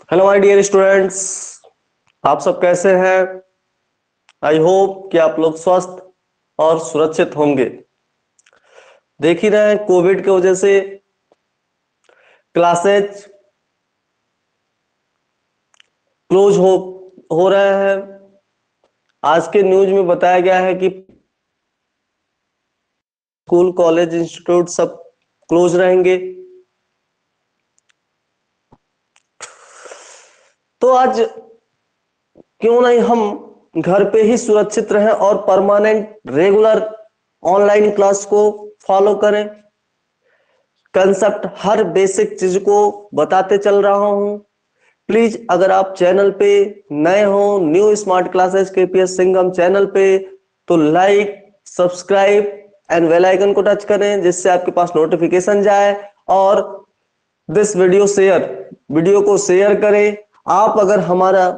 Hello my dear students, आप सब कैसे हैं। आई होप कि आप लोग स्वस्थ और सुरक्षित होंगे। देख ही रहे हैं कोविड की वजह से क्लासेज क्लोज हो रहे हैं। आज के न्यूज में बताया गया है कि स्कूल कॉलेज इंस्टीट्यूट सब क्लोज रहेंगे। तो आज क्यों नहीं हम घर पे ही सुरक्षित रहें और परमानेंट रेगुलर ऑनलाइन क्लास को फॉलो करें। कंसेप्ट हर बेसिक चीज को बताते चल रहा हूं। प्लीज अगर आप चैनल पे नए हो, new smart classes KPS Singham channel पे, तो like, subscribe and bell icon को टच करें जिससे आपके पास नोटिफिकेशन जाए। और दिस वीडियो को शेयर करें। आप अगर हमारा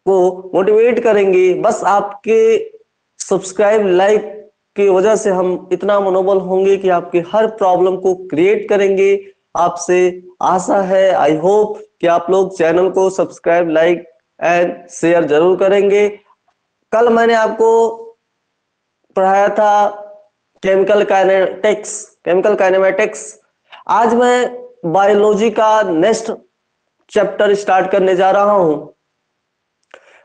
को मोटिवेट करेंगे, बस आपके सब्सक्राइब लाइक की वजह से हम इतना मनोबल होंगे कि आपके हर प्रॉब्लम को क्रिएट करेंगे। आपसे आशा है, आई होप कि आप लोग चैनल को सब्सक्राइब लाइक एंड शेयर जरूर करेंगे। कल मैंने आपको पढ़ाया था केमिकल काइनेमेटिक्स। आज मैं बायोलॉजी का नेक्स्ट चैप्टर स्टार्ट करने जा रहा हूं।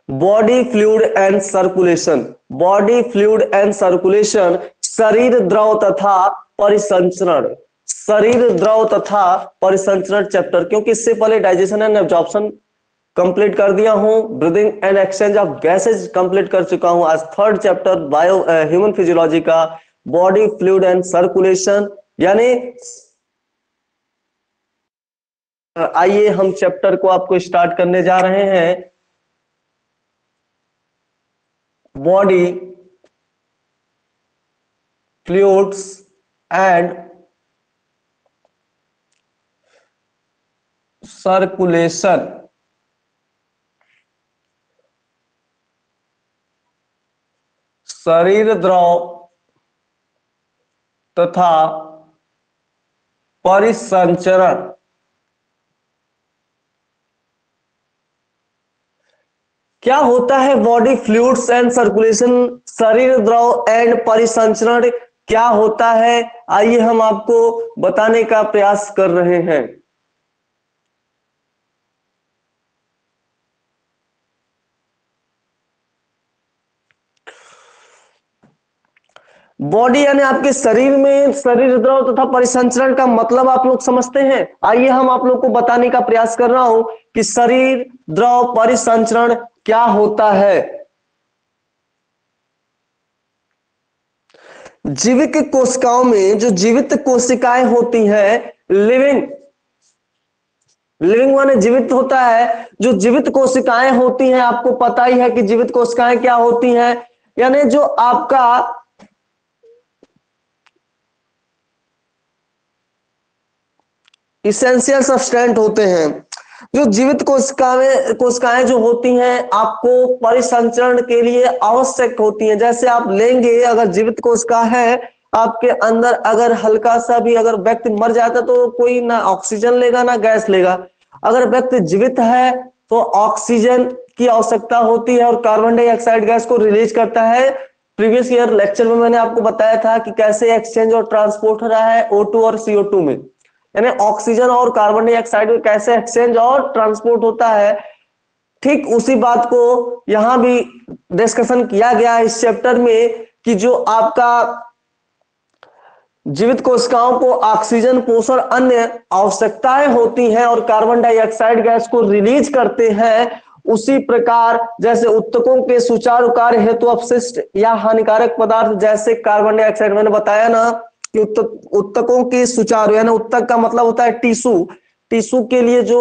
Body fluid and circulation. Body fluid and circulation, शरीर द्रव तथा परिसंचरण। शरीर द्रव तथा परिसंचरण चैप्टर, क्योंकि इससे पहले डाइजेशन एंड एब्जॉर्प्शन कंप्लीट कर दिया हूं, breathing and exchange of gases complete कर चुका हूं। आज third chapter bio human physiology का बॉडी फ्लूइड एंड सर्कुलेशन, यानी आइए हम चैप्टर को आपको स्टार्ट करने जा रहे हैं। Body fluids and circulation. शरीर द्रव तथा परिसंचरण। क्या होता है बॉडी फ्लूइड्स एंड सर्कुलेशन? शरीर द्रव एंड परिसंचरण क्या होता है, आइए हम आपको बताने का प्रयास कर रहे हैं। बॉडी यानी आपके शरीर में शरीर द्रव तथा परिसंचरण का मतलब आप लोग समझते हैं। आइए हम आप लोग को बताने का प्रयास कर रहा हूं कि शरीर द्रव परिसंचरण क्या होता है। जीवित कोशिकाओं में जो जीवित कोशिकाएं होती हैं, लिविंग माने जीवित होता है। जो जीवित कोशिकाएं होती हैं, आपको पता ही है कि जीवित कोशिकाएं क्या होती हैं, यानी जो आपका इसेंशियल सब्सटेंट होते हैं। जो जीवित कोशिकाएं जो होती हैं आपको परिसंचरण के लिए आवश्यक होती हैं। जैसे आप लेंगे, अगर जीवित कोशिका है आपके अंदर, अगर हल्का सा भी अगर व्यक्ति मर जाता तो कोई ना ऑक्सीजन लेगा ना गैस लेगा। अगर व्यक्ति जीवित है तो ऑक्सीजन की आवश्यकता होती है और कार्बन डाइऑक्साइड गैस को रिलीज करता है। प्रीवियस ईयर लेक्चर में मैंने आपको बताया था कि कैसे एक्सचेंज और ट्रांसपोर्ट हो रहा है O2 और CO2 में, यानी ऑक्सीजन और कार्बन डाइऑक्साइड में कैसे एक्सचेंज और ट्रांसपोर्ट होता है। ठीक उसी बात को यहां भी डिस्कशन किया गया है इस चैप्टर में कि जो आपका जीवित कोशिकाओं को ऑक्सीजन, पोषण, अन्य आवश्यकताएं होती हैं और कार्बन डाइऑक्साइड गैस को रिलीज करते हैं। उसी प्रकार जैसे उत्तकों के सुचारू कार्य हेतु अपशिष्ट या हानिकारक पदार्थ जैसे कार्बन डाइऑक्साइड, मैंने बताया ना कि उत्तकों के सुचारू, यानी उत्तक का मतलब होता है टिश्यू के लिए जो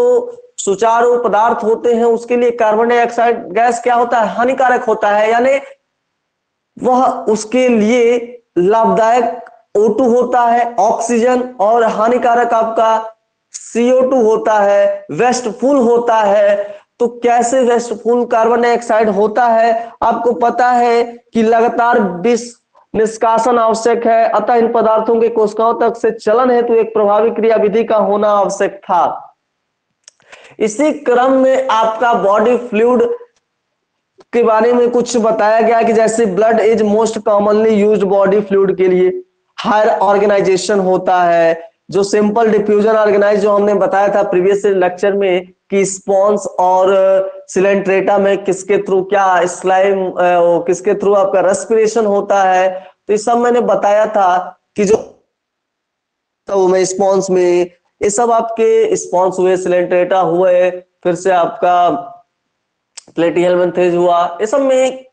सुचारू पदार्थ होते हैं उसके लिए कार्बन डाइऑक्साइड गैस क्या होता है, हानिकारक होता है, यानी वह उसके लिए लाभदायक O2 होता है ऑक्सीजन, और हानिकारक आपका CO2 होता है, वेस्टफुल होता है। तो कैसे वेस्टफुल कार्बन डाइऑक्साइड होता है, आपको पता है कि लगातार विष निष्कासन आवश्यक है, अतः इन पदार्थों के कोशिकाओं तक से चलन हेतु एक प्रभावी क्रियाविधि का होना आवश्यक था। इसी क्रम में आपका बॉडी फ्लूइड के बारे में कुछ बताया गया कि जैसे blood is most commonly used body fluid के लिए हायर ऑर्गेनाइजेशन होता है, जो सिंपल डिफ्यूजन ऑर्गेनाइज जो हमने बताया था प्रीवियस लेक्चर में कि स्पॉन्स और सिलेंट्रेटा में किसके थ्रू क्या स्लाइम किसके थ्रू आपका रेस्पिरेशन होता है। तो ये सब मैंने बताया था कि जो तो में स्पॉन्स में ये सब आपके स्पॉन्स हुए, सिलेंट्रेटा हुए, फिर से आपका प्लेटिहेलमिन्थेस हुआ, ये सब में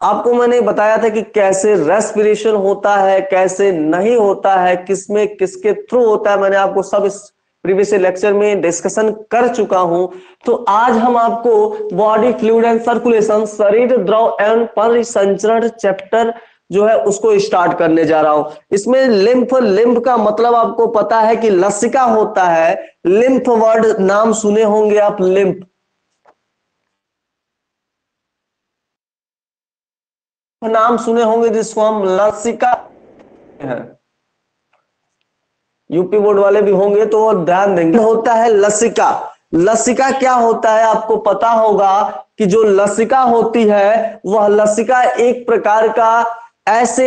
आपको मैंने बताया था कि कैसे रेस्पिरेशन होता है, कैसे नहीं होता है, किसमें किसके थ्रू होता है। मैंने आपको सब इस प्रीवियस लेक्चर में डिस्कशन कर चुका हूं। तो आज हम आपको बॉडी फ्लूइड एंड सर्कुलेशन, शरीर द्रव एवं परिसंचरण चैप्टर जो है उसको स्टार्ट करने जा रहा हूं। इसमें लिम्फ, लिम्फ का मतलब आपको पता है कि लसिका होता है। लिम्फ वर्ड नाम सुने होंगे आप, लिम्फ नाम सुने होंगे जिसको हम लसिका है। यूपी बोर्ड वाले भी होंगे तो वो ध्यान देंगे। होता है लसिका। लसिका क्या होता है आपको पता होगा कि जो लसिका होती है वह लसिका एक प्रकार का ऐसे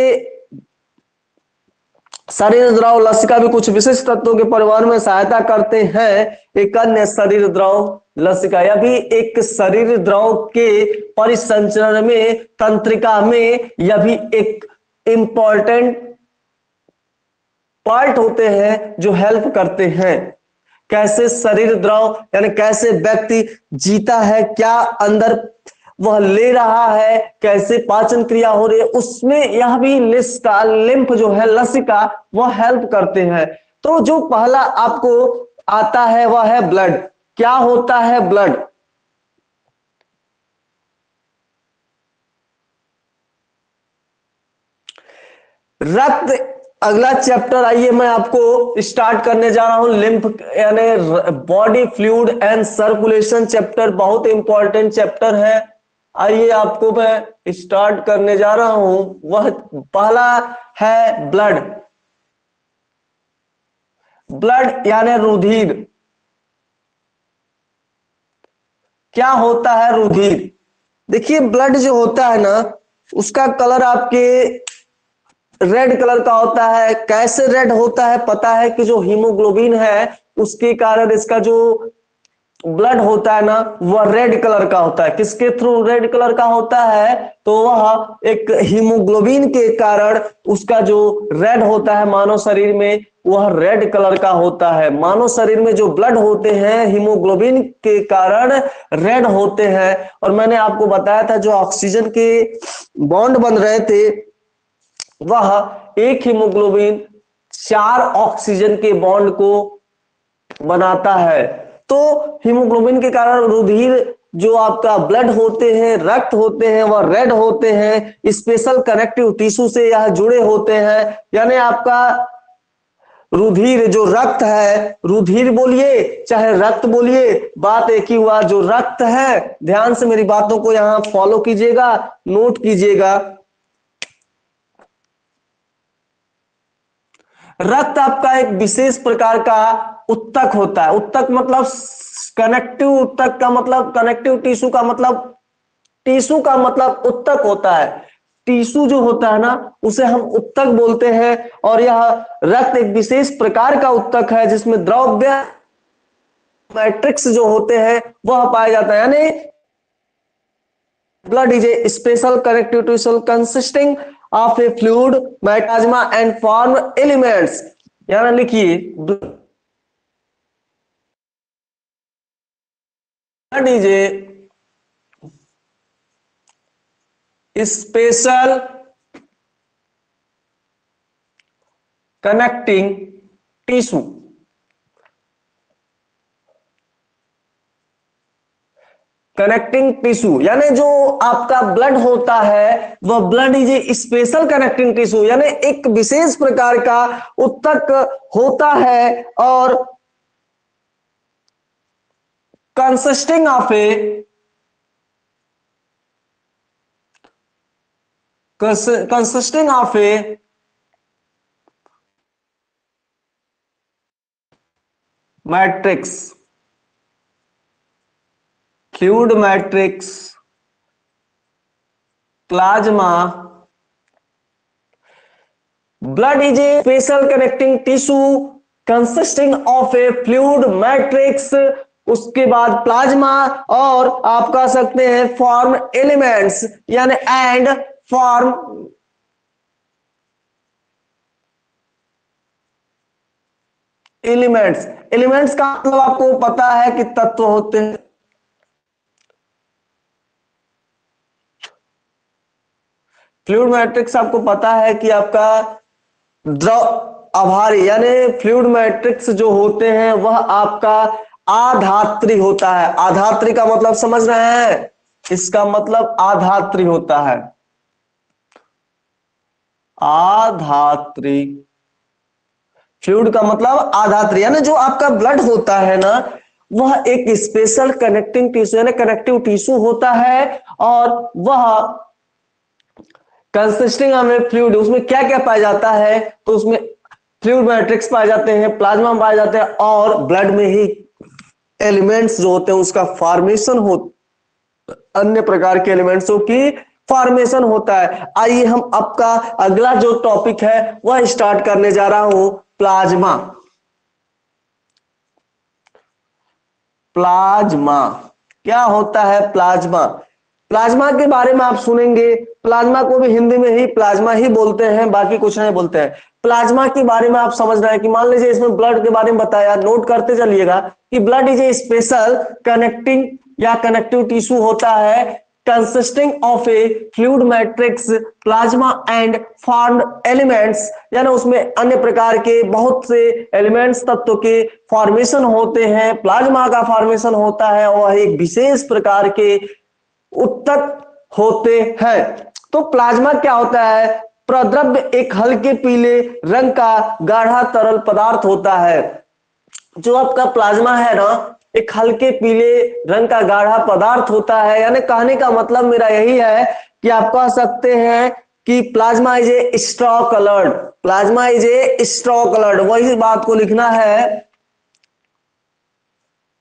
शरीर द्रव, लसिका भी कुछ विशिष्ट तत्वों के परिवहन में सहायता करते हैं। एक अन्य शरीर द्रव लसिका, यह भी एक शरीर द्रव के परिसंचरण में, तंत्रिका में यह भी एक इंपॉर्टेंट पार्ट होते हैं जो हेल्प करते हैं। कैसे शरीर द्रव यानी कैसे व्यक्ति जीता है, क्या अंदर वह ले रहा है, कैसे पाचन क्रिया हो रही है, उसमें यह भी लिस्का, लिम्फ जो है, लसिका, वह हेल्प करते हैं। तो जो पहला आपको आता है वह है ब्लड। क्या होता है ब्लड? रक्त। अगला चैप्टर आइए मैं आपको स्टार्ट करने जा रहा हूं, लिम्फ यानी body fluid and circulation chapter, बहुत इंपॉर्टेंट चैप्टर है। आइए आपको मैं स्टार्ट करने जा रहा हूं। वह पहला है ब्लड। ब्लड यानी रुधिर। क्या होता है रुधिर? देखिए ब्लड जो होता है ना उसका कलर आपके रेड कलर का होता है। कैसे रेड होता है? पता है कि जो हीमोग्लोबिन है उसके कारण इसका जो ब्लड होता है ना वह रेड कलर का होता है। किसके थ्रू रेड कलर का होता है? तो वह एक हीमोग्लोबिन के कारण उसका जो रेड होता है मानव शरीर में, वह रेड कलर का होता है। मानव शरीर में जो ब्लड होते हैं हीमोग्लोबिन के कारण रेड होते हैं। और मैंने आपको बताया था जो ऑक्सीजन के बॉन्ड बन रहे थे वह एक हीमोग्लोबिन 4 ऑक्सीजन के बॉन्ड को बनाता है। तो हीमोग्लोबिन के कारण रुधिर जो आपका ब्लड होते हैं, रक्त होते हैं, वह रेड होते हैं। स्पेशल कनेक्टिव टिश्यू से यह जुड़े होते हैं। यानी आपका रुधिर जो रक्त है, रुधिर बोलिए चाहे रक्त बोलिए, बात एक ही हुआ। जो रक्त है, ध्यान से मेरी बातों को यहां फॉलो कीजिएगा, नोट कीजिएगा। रक्त आपका एक विशेष प्रकार का उत्तक होता है। उत्तक मतलब कनेक्टिव, उत्तक का मतलब कनेक्टिव टिश्यू का मतलब, टिश्यू का मतलब उत्तक होता है। टिश्यू जो होता है ना उसे हम उत्तक बोलते हैं। और यह रक्त एक विशेष प्रकार का उत्तक है जिसमें द्रव्य मैट्रिक्स जो होते हैं वह पाया जाता है। यानी blood is a special connective tissue consisting of a fluid, metasma and form elements। यहां लिखिए blood is a special connecting tissue। Connecting tissue यानी जो आपका ब्लड होता है वह blood is a special connecting tissue, यानी एक विशेष प्रकार का उत्तक होता है। और consisting of A consisting of A matrix. Fluid matrix, plasma, blood is a special connecting tissue consisting of A fluid matrix, उसके बाद प्लाज्मा, और आप कह सकते हैं फॉर्म एलिमेंट्स, यानी एंड फॉर्म एलिमेंट्स। एलिमेंट्स का मतलब आपको पता है कि तत्व होते हैं। फ्लूइड मैट्रिक्स आपको पता है कि आपका द्रव आभारी, यानी फ्लूइड मैट्रिक्स जो होते हैं वह आपका आधात्री होता है। आधात्री का मतलब समझ रहे हैं, इसका मतलब आधात्री होता है, आधात्री। फ्लूइड का मतलब आधात्री, यानी जो आपका ब्लड होता है ना, वह एक स्पेशल कनेक्टिंग टिश्यू यानी कनेक्टिव टिश्यू होता है, और वह कंसिस्टिंग ऑफ फ्लूइड, उसमें क्या क्या पाया जाता है, तो उसमें फ्लूइड मैट्रिक्स पाए जाते हैं, प्लाज्मा पाए जाते हैं, और ब्लड में ही एलिमेंट्स जो होते हैं उसका फॉर्मेशन हो, अन्य प्रकार के एलिमेंट्सों की फॉर्मेशन होता है। आइए हम आपका अगला जो टॉपिक है वह स्टार्ट करने जा रहा हूं, प्लाज्मा। प्लाज्मा क्या होता है? प्लाज्मा, प्लाज्मा के बारे में आप सुनेंगे, प्लाज्मा को भी हिंदी में ही प्लाज्मा ही बोलते हैं, बाकी कुछ नहीं बोलते हैं। प्लाज्मा के बारे में आप समझ रहे हैं कि मान लीजिए इसमें ब्लड के बारे में बताया, नोट करते चलिएगा कि blood is a special connecting या कनेक्टिव टिश्यू होता है consisting of A fluid matrix, plasma and formed elements, यानी उसमें अन्य प्रकार के बहुत से एलिमेंट्स तत्व के फॉर्मेशन होते हैं। प्लाज्मा का फॉर्मेशन होता है, वह एक विशेष प्रकार के उत्तक होते हैं। तो प्लाज्मा क्या होता है? प्रद्रव्य एक हल्के पीले रंग का गाढ़ा तरल पदार्थ होता है। जो आपका प्लाज्मा है ना, एक हल्के पीले रंग का गाढ़ा पदार्थ होता है, यानी कहने का मतलब मेरा यही है कि आप कह सकते हैं कि plasma is a straw coloured, plasma is a straw coloured, वही बात को लिखना है।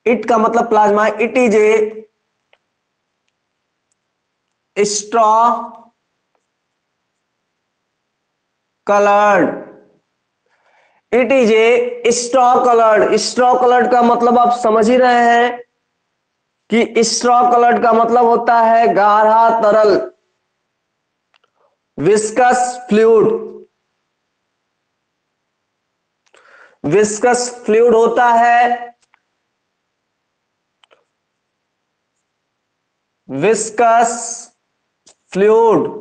इट का मतलब plasma, it is a straw coloured, it is a straw coloured. Straw coloured का मतलब आप समझ ही रहे हैं कि स्ट्रॉ कलर्ड का मतलब होता है गाढ़ा तरल, विस्कस फ्लूइड, विस्कस फ्लूइड होता है, विस्कस फ्लूइड,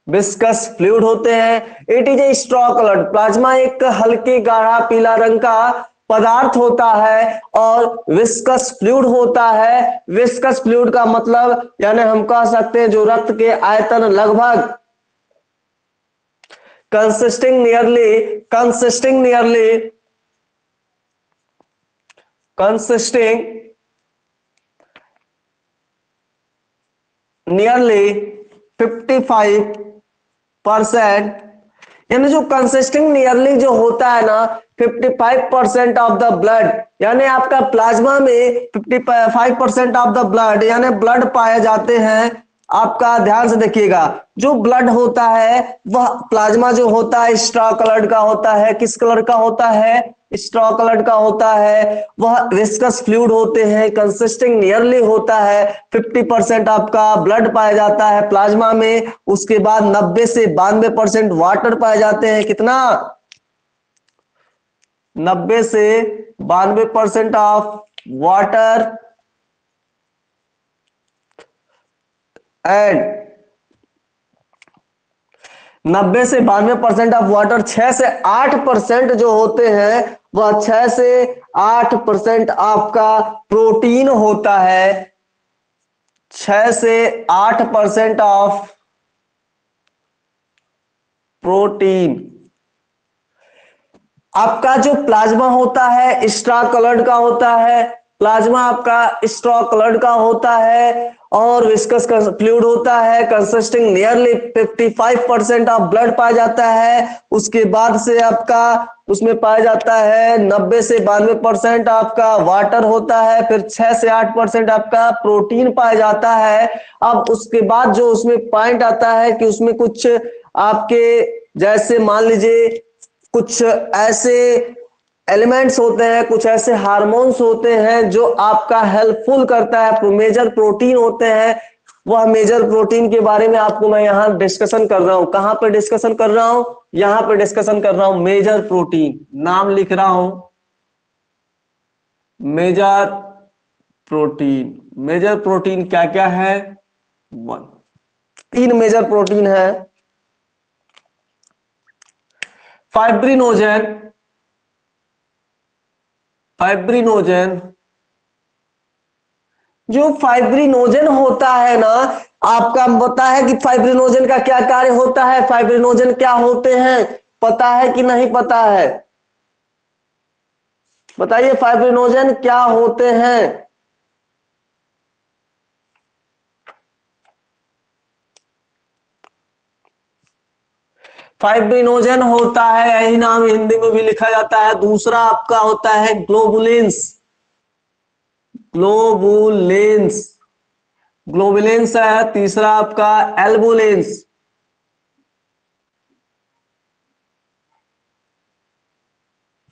विस्कस फ्लूइड होते हैं। It is a straw coloured, plasma एक हल्के गाढ़ा पीला रंग का पदार्थ होता है और विस्कस फ्लूइड होता है। विस्कस फ्लूइड का मतलब यानी हम कह सकते हैं जो रक्त के आयतन लगभग कंसिस्टिंग नियरली 55%, यानी जो कंसिस्टिंग नियरली जो होता है ना 55% ऑफ द ब्लड, यानी आपका प्लाज्मा में 55% ऑफ द ब्लड यानी ब्लड पाए जाते हैं। आपका ध्यान से देखिएगा, जो ब्लड होता है वह प्लाज्मा जो होता है स्ट्रॉ कलर्ड का होता है। किस कलर का होता है? स्ट्रॉ कलर्ड का होता है। वह विस्कस फ्लूइड होते हैं, कंसिस्टिंग नियरली होता है, 50% आपका ब्लड पाया जाता है प्लाज्मा में। उसके बाद 90 से 92% वाटर पाए जाते हैं। कितना? 90 से 92% ऑफ वाटर एंड 90 से 92% ऑफ वाटर, 6 से 8% जो होते हैं वह 6 से 8% आपका प्रोटीन होता है। 6 से 8% ऑफ प्रोटीन। आपका जो प्लाज्मा होता है स्ट्रॉ कलर्ड का होता है, प्लाज्मा आपका स्ट्रॉ कलर्ड का होता है और विस्कस फ्लूइड होता है, कंसिस्टिंग नियरली 55% ऑफ ब्लड पाया जाता है। उसके बाद से आपका उसमें पाया जाता है 90 से 92% आपका वाटर होता है, फिर 6 से 8% आपका प्रोटीन पाया जाता है। अब उसके बाद जो उसमें पॉइंट आता है कि उसमें कुछ आपके जैसे मान लीजिए कुछ ऐसे एलिमेंट्स होते हैं, कुछ ऐसे हार्मोन्स होते हैं जो आपका हेल्पफुल करता है, मेजर प्रोटीन होते हैं। वह मेजर प्रोटीन के बारे में आपको मैं यहां डिस्कशन कर रहा हूं। कहां पर डिस्कशन कर रहा हूं? यहां पर डिस्कशन कर रहा हूं मेजर प्रोटीन। नाम लिख रहा हूं मेजर प्रोटीन। मेजर प्रोटीन क्या क्या है? 3 मेजर प्रोटीन है। फाइब्रिनोजन, फाइब्रिनोजन जो फाइब्रिनोजन होता है ना, आपका पता है कि फाइब्रिनोजन का क्या कार्य होता है? फाइब्रिनोजन क्या होते हैं, पता है कि नहीं पता है? बताइए फाइब्रिनोजन क्या होते हैं? फाइब्रिनोजन होता है, यही नाम हिंदी में भी लिखा जाता है। दूसरा आपका होता है ग्लोबुलिन्स। ग्लोबुलिन्स, ग्लोबुलिन्स है। तीसरा आपका एल्बुलिन्स।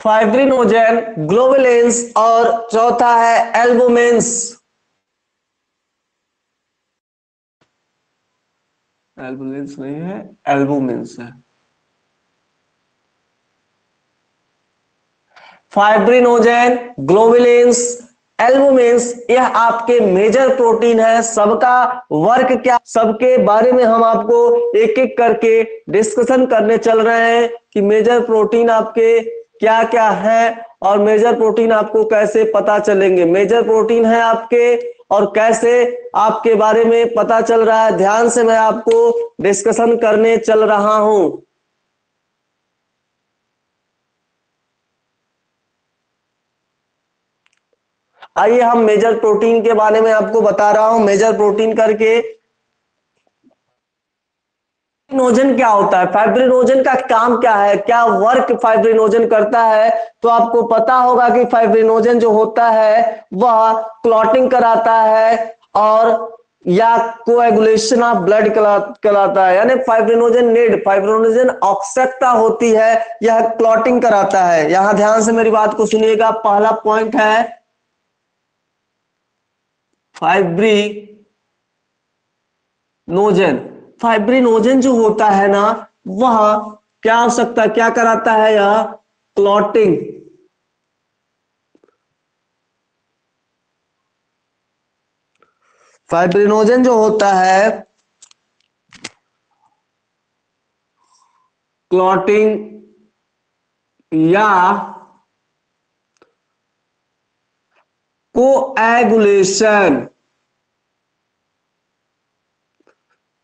फाइब्रिनोजन, ग्लोबुलिन्स और चौथा है एल्बुमिन्स। एल्बुमिन्स नहीं है, एल्बुमिन्स है। फाइब्रिनोजन, ग्लोबुलिन्स, एल्बुमिन्स, यह आपके मेजर प्रोटीन है। सबका वर्क क्या, सबके बारे में हम आपको एक एक करके डिस्कशन करने चल रहे हैं कि मेजर प्रोटीन आपके क्या क्या है और मेजर प्रोटीन आपको कैसे पता चलेंगे। मेजर प्रोटीन है आपके और कैसे आपके बारे में पता चल रहा है, ध्यान से मैं आपको डिस्कशन करने चल रहा हूं। आइए हम मेजर प्रोटीन के बारे में आपको बता रहा हूं। मेजर प्रोटीन करके फाइब्रिनोजन क्या होता है, फाइब्रिनोजन का काम क्या है, क्या वर्क फाइब्रिनोजन करता है? तो आपको पता होगा कि फाइब्रिनोजन जो होता है वह क्लॉटिंग कराता है और या कोएगुलेशन ऑफ ब्लड कराता है। यानी फाइब्रिनोजन नीड, फाइब्रिनोजन आवश्यकता होती है, यह क्लॉटिंग कराता है। यहां ध्यान से मेरी बात को सुनिएगा। पहला पॉइंट है फाइब्रिनोजन। फाइब्रिनोजन जो होता है ना, वह क्या हो सकता है, क्या कराता है? यह क्लॉटिंग। फाइब्रिनोजन जो होता है क्लॉटिंग या कोएगुलेशन,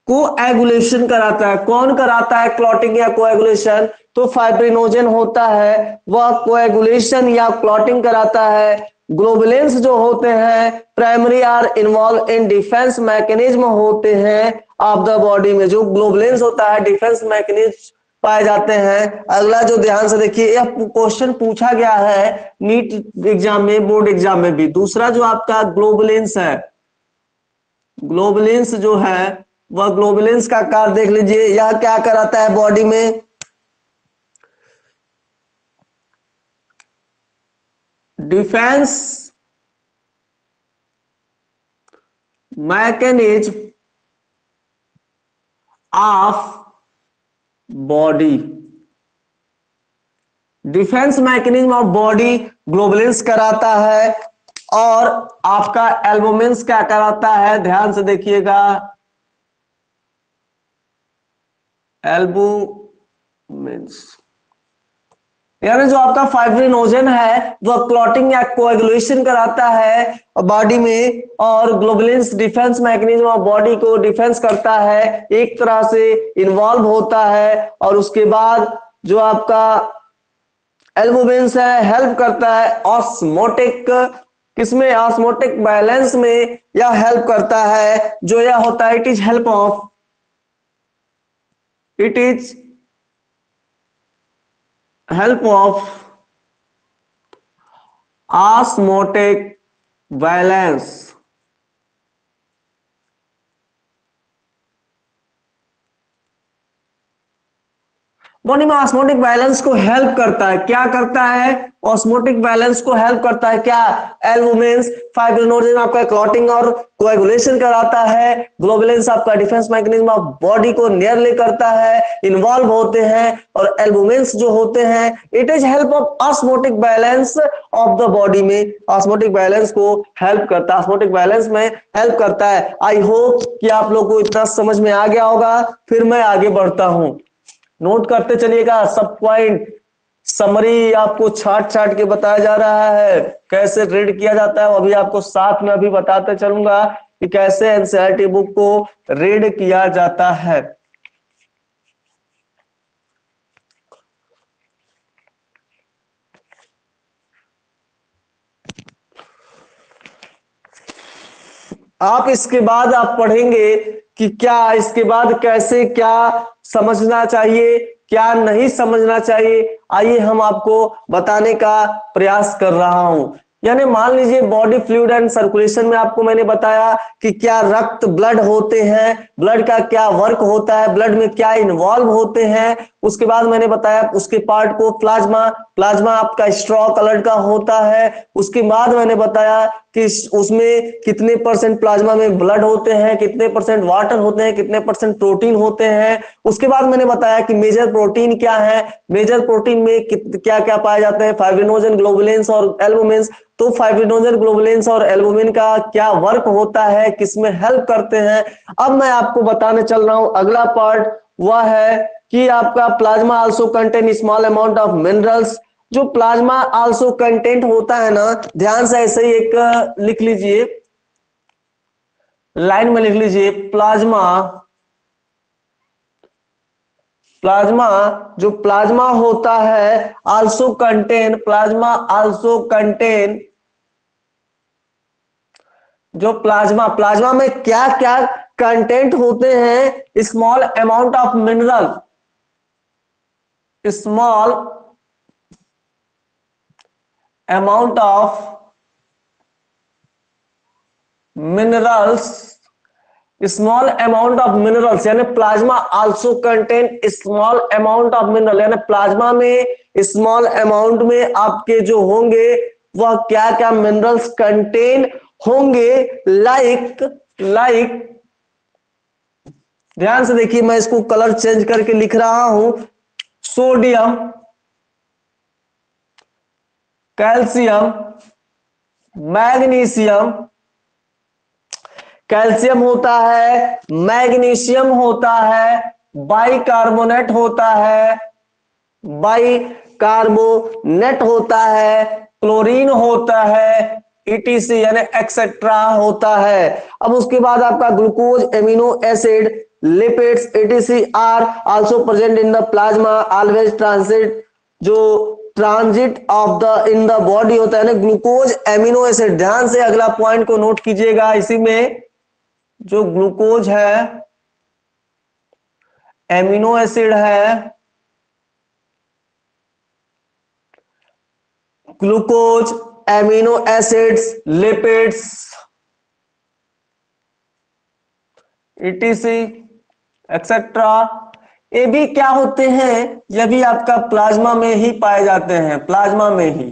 कोएगुलेशन कराता है। कौन कराता है क्लॉटिंग या कोएगुलेशन? तो फाइब्रिनोजन होता है, वह कोएगुलेशन या क्लॉटिंग कराता है। ग्लोबुलिन्स जो होते हैं primary are involve in defence mechanism होते हैं ऑफ द बॉडी में। जो ग्लोबुलिन्स होता है डिफेंस मैकेनिज्म पाए जाते हैं। अगला जो ध्यान से देखिए, यह क्वेश्चन पूछा गया है नीट एग्जाम में, बोर्ड एग्जाम में भी। दूसरा जो आपका ग्लोबुलिन्स है, ग्लोबुलिन्स जो है वह ग्लोबुलिन्स का कार्य देख लीजिए। यह क्या कराता है बॉडी में? Defence mechanism of body, defence mechanism of body globulins कराता है। और आपका एल्बुमिन्स क्या कराता है? ध्यान से देखिएगा, एल्बुमिन्स यानी जो आपका फाइब्रिनोजन है वह क्लॉटिंग या कोएगुलेशन कराता है बॉडी में, और globulins defence mechanism of body को डिफेंस करता है, एक तरह से इन्वॉल्व होता है। और उसके बाद जो आपका एल्बुमिन्स है हेल्प करता है ऑस्मोटिक, किसमें? ऑस्मोटिक बैलेंस में यह हेल्प करता है। जो यह होता है it is help of, it is help of osmotic balance. Body में ऑस्मोटिक बैलेंस को हेल्प करता है, क्या करता है? ऑस्मोटिक बैलेंस को हेल्प करता है क्या? एल्बुमिन्स, फाइब्रिनोजेन आपका क्लॉटिंग और कोएगुलेशन कराता है, ग्लोबुलिन्स आपका डिफेंस मैकेनिज्म ऑफ बॉडी को नियरली करता है, इन्वॉल्व होते हैं, और एल्बुमिन्स जो होते हैं it is help of osmotic balance of the body में, ऑस्मोटिक बैलेंस को हेल्प करता है, ऑस्मोटिक बैलेंस में हेल्प करता है। आई होप कि आप लोग को इतना समझ में आ गया होगा। फिर मैं आगे बढ़ता हूं, नोट करते चलिएगा सब पॉइंट। समरी आपको छाट छाट के बताया जा रहा है, कैसे रीड किया जाता है वो अभी आपको साथ में अभी बताते चलूंगा कि कैसे एनसीईआरटी बुक को रीड किया जाता है। आप इसके बाद आप पढ़ेंगे कि क्या इसके बाद कैसे क्या समझना चाहिए, क्या नहीं समझना चाहिए। आइए हम आपको बताने का प्रयास कर रहा हूं। यानी मान लीजिए बॉडी फ्लूइड एंड सर्कुलेशन में आपको मैंने बताया कि क्या रक्त ब्लड होते हैं, ब्लड का क्या वर्क होता है, ब्लड में क्या इन्वॉल्व होते हैं। उसके बाद मैंने बताया उसके पार्ट को प्लाज्मा, प्लाज्मा आपका स्ट्रॉ कलर का होता है। उसके बाद मैंने बताया कि उसमें कितने परसेंट प्लाज्मा में ब्लड होते हैं, कितने परसेंट वाटर होते हैं, कितने परसेंट प्रोटीन होते हैं। उसके बाद मैंने बताया कि मेजर प्रोटीन क्या है, मेजर प्रोटीन में क्या क्या पाए जाते हैं, फाइब्रिनोजन, ग्लोबुलिन्स और एल्बुमिन्स। तो फाइब्रिनोजन, ग्लोबुलिन्स और एल्बुमिन का क्या वर्क होता है, किसमें हेल्प करते हैं। अब मैं आपको बताने चल रहा हूं अगला पार्ट, वह है कि आपका plasma also contain small amount of minerals. जो प्लाज्मा आल्सो कंटेंट होता है ना, ध्यान से ऐसे ही एक लिख लीजिए, लाइन में लिख लीजिए, प्लाज्मा, प्लाज्मा जो प्लाज्मा होता है also contain, plasma also contain, जो प्लाज्मा, प्लाज्मा में क्या क्या कंटेंट होते हैं, small amount of mineral, small amount of minerals, small amount of minerals, यानी plasma also contain small amount of mineral, यानी प्लाज्मा में स्मॉल अमाउंट में आपके जो होंगे वह क्या क्या मिनरल्स कंटेन होंगे। लाइक ध्यान से देखिए, मैं इसको कलर चेंज करके लिख रहा हूं, सोडियम, कैल्शियम, मैग्नीशियम, कैल्शियम होता है, मैग्नीशियम होता है, बाइकार्बोनेट होता है, बाइकार्बोनेट होता है, क्लोरीन होता है, ईटीसी यानी एक्सेट्रा होता है। अब उसके बाद आपका glucose, amino acid, lipids etc are also present in the plasma, always transit, जो transit of the in the body होता है ना, ग्लूकोज, एमिनो एसिड। ध्यान से अगला पॉइंट को नोट कीजिएगा, इसी में जो ग्लूकोज है, एमिनो एसिड है, glucose, amino acids, lipids, etc etcetera, ये भी क्या होते हैं, ये भी आपका प्लाज्मा में ही पाए जाते हैं, प्लाज्मा में ही,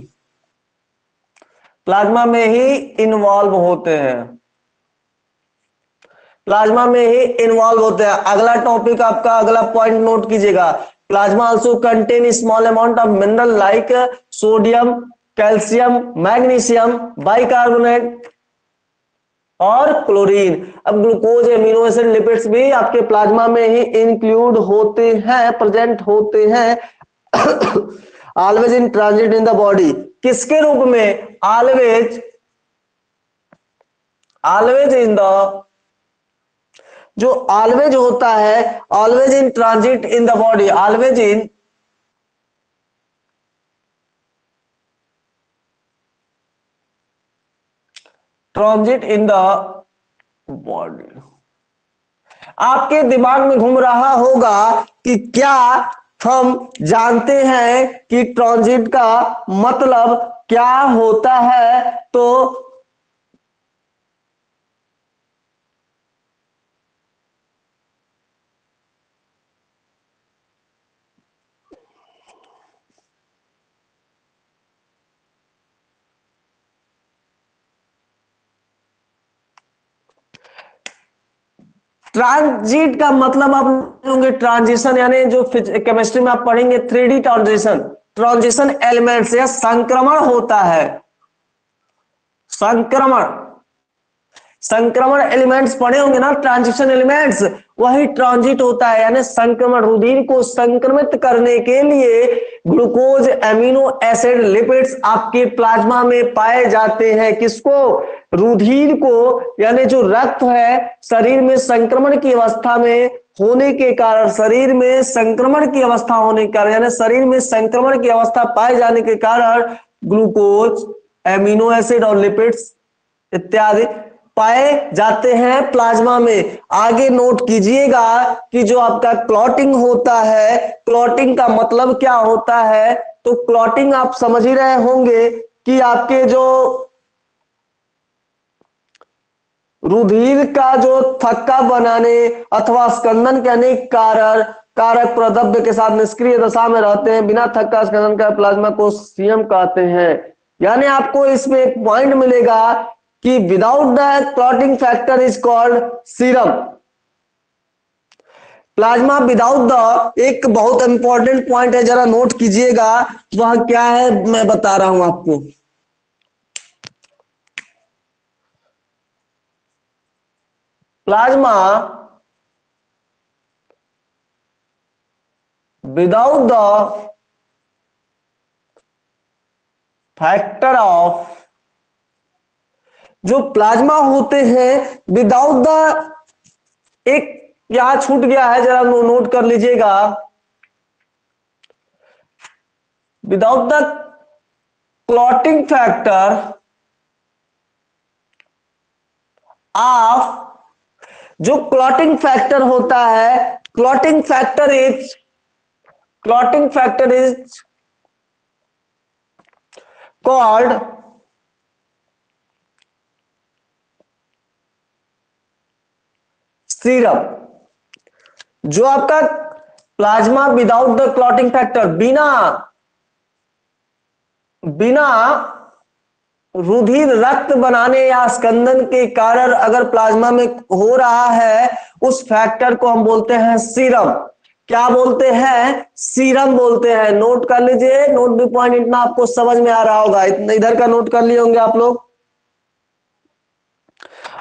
प्लाज्मा में ही इन्वॉल्व होते हैं, प्लाज्मा में ही इन्वॉल्व होते हैं। अगला टॉपिक आपका, अगला पॉइंट नोट कीजिएगा, plasma also contain small amount of mineral like sodium, calcium, magnesium, bicarbonate और क्लोरीन। अब ग्लूकोज, एमिनो एसिड, लिपिड्स भी आपके प्लाज्मा में ही इंक्लूड होते हैं, प्रेजेंट होते हैं। Always in transit in the body, किसके रूप में? ऑलवेज, ऑलवेज इन द, जो ऑलवेज होता है, always in transit in the body, always in transit in the body. आपके दिमाग में घूम रहा होगा कि क्या हम जानते हैं कि ट्रांजिट का मतलब क्या होता है। तो ट्रांजिट का मतलब आप होंगे ट्रांजिशन, यानी जो केमिस्ट्री में आप पढ़ेंगे 3D ट्रांजिशन, ट्रांजिशन एलिमेंट्स या संक्रमण होता है। संक्रमण, संक्रमण एलिमेंट्स पढ़े होंगे ना, ट्रांजिशन एलिमेंट्स, वही ट्रांजिट होता है। यानी संक्रमण, रुधिर को संक्रमित करने के लिए ग्लूकोज, एमिनो एसिड, लिपिड्स आपके प्लाज्मा में पाए जाते हैं। किसको? रुधिर को, यानी जो रक्त है, शरीर में संक्रमण की अवस्था में होने के कारण, शरीर में संक्रमण की अवस्था होने के कारण, यानी शरीर में संक्रमण की अवस्था पाए जाने के कारण ग्लूकोज, एमिनो एसिड और लिपिड्स इत्यादि पाए जाते हैं प्लाज्मा में। आगे नोट कीजिएगा कि जो आपका क्लॉटिंग होता है, क्लॉटिंग का मतलब क्या होता है? तो क्लॉटिंग आप समझ ही रहे होंगे कि आपके जो रुधिर का जो थक्का बनाने अथवा स्कंदन के अनेक कारक प्रद्रव्य के साथ निष्क्रिय दशा में रहते हैं, बिना थक्का स्कंदन का प्लाज्मा को सीरम कहते हैं। यानी आपको इसमें एक पॉइंट मिलेगा कि without the clotting factor is called serum. Plasma without the, एक बहुत इंपॉर्टेंट पॉइंट है, जरा नोट कीजिएगा, वह क्या है मैं बता रहा हूं आपको। Plasma without the factor of, जो प्लाज्मा होते हैं विदाउट द, एक यहां छूट गया है, जरा नोट कर लीजिएगा, without the clotting factor of, जो क्लॉटिंग फैक्टर होता है, clotting factor is called serum. जो आपका plasma without the clotting factor, बिना रुधिर रक्त बनाने या स्कंदन के कारण अगर प्लाज्मा में हो रहा है, उस फैक्टर को हम बोलते हैं सीरम। क्या बोलते हैं? सीरम बोलते हैं। नोट कर लीजिए, नोट द पॉइंट, इतना आपको समझ में आ रहा होगा, इतना इधर का नोट कर लिए होंगे आप लोग।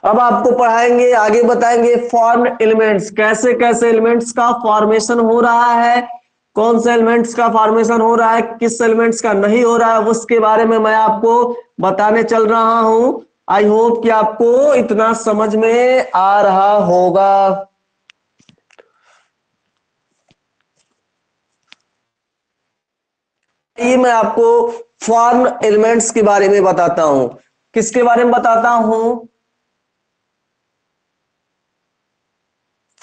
अब आपको पढ़ाएंगे, आगे बताएंगे फॉर्म एलिमेंट्स, कैसे कैसे एलिमेंट्स का फॉर्मेशन हो रहा है, कौन से एलिमेंट्स का फॉर्मेशन हो रहा है, किस एलिमेंट्स का नहीं हो रहा है, उसके बारे में मैं आपको बताने चल रहा हूं। आई होप कि आपको इतना समझ में आ रहा होगा। ये मैं आपको फॉर्म एलिमेंट्स के बारे में बताता हूं। किसके बारे में बताता हूं?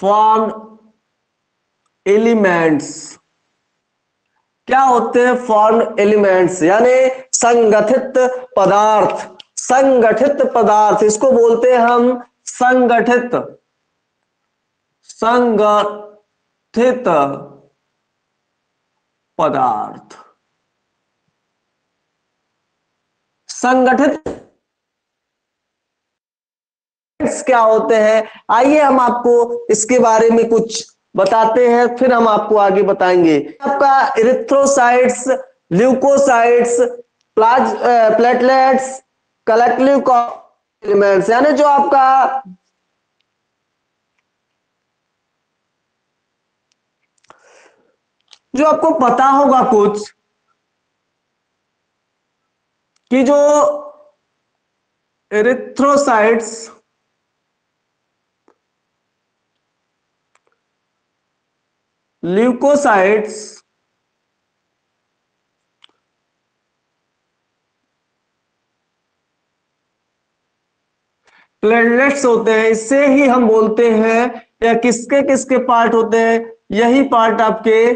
Form elements. क्या होते हैं फॉर्म एलिमेंट्स? यानी संगठित पदार्थ, संगठित पदार्थ, इसको बोलते हैं हम संगठित, संगठित पदार्थ। संगठित क्या होते हैं, आइए हम आपको इसके बारे में कुछ बताते हैं, फिर हम आपको आगे बताएंगे। आपका erythrocytes, leucocytes, platelets, collective elements, यानी जो आपका जो आपको पता होगा कुछ कि जो इरिथ्रोसाइट्स, ल्यूकोसाइट्स, प्लेटलेट्स होते हैं, इससे ही हम बोलते हैं, या किसके किसके पार्ट होते हैं, यही पार्ट आपके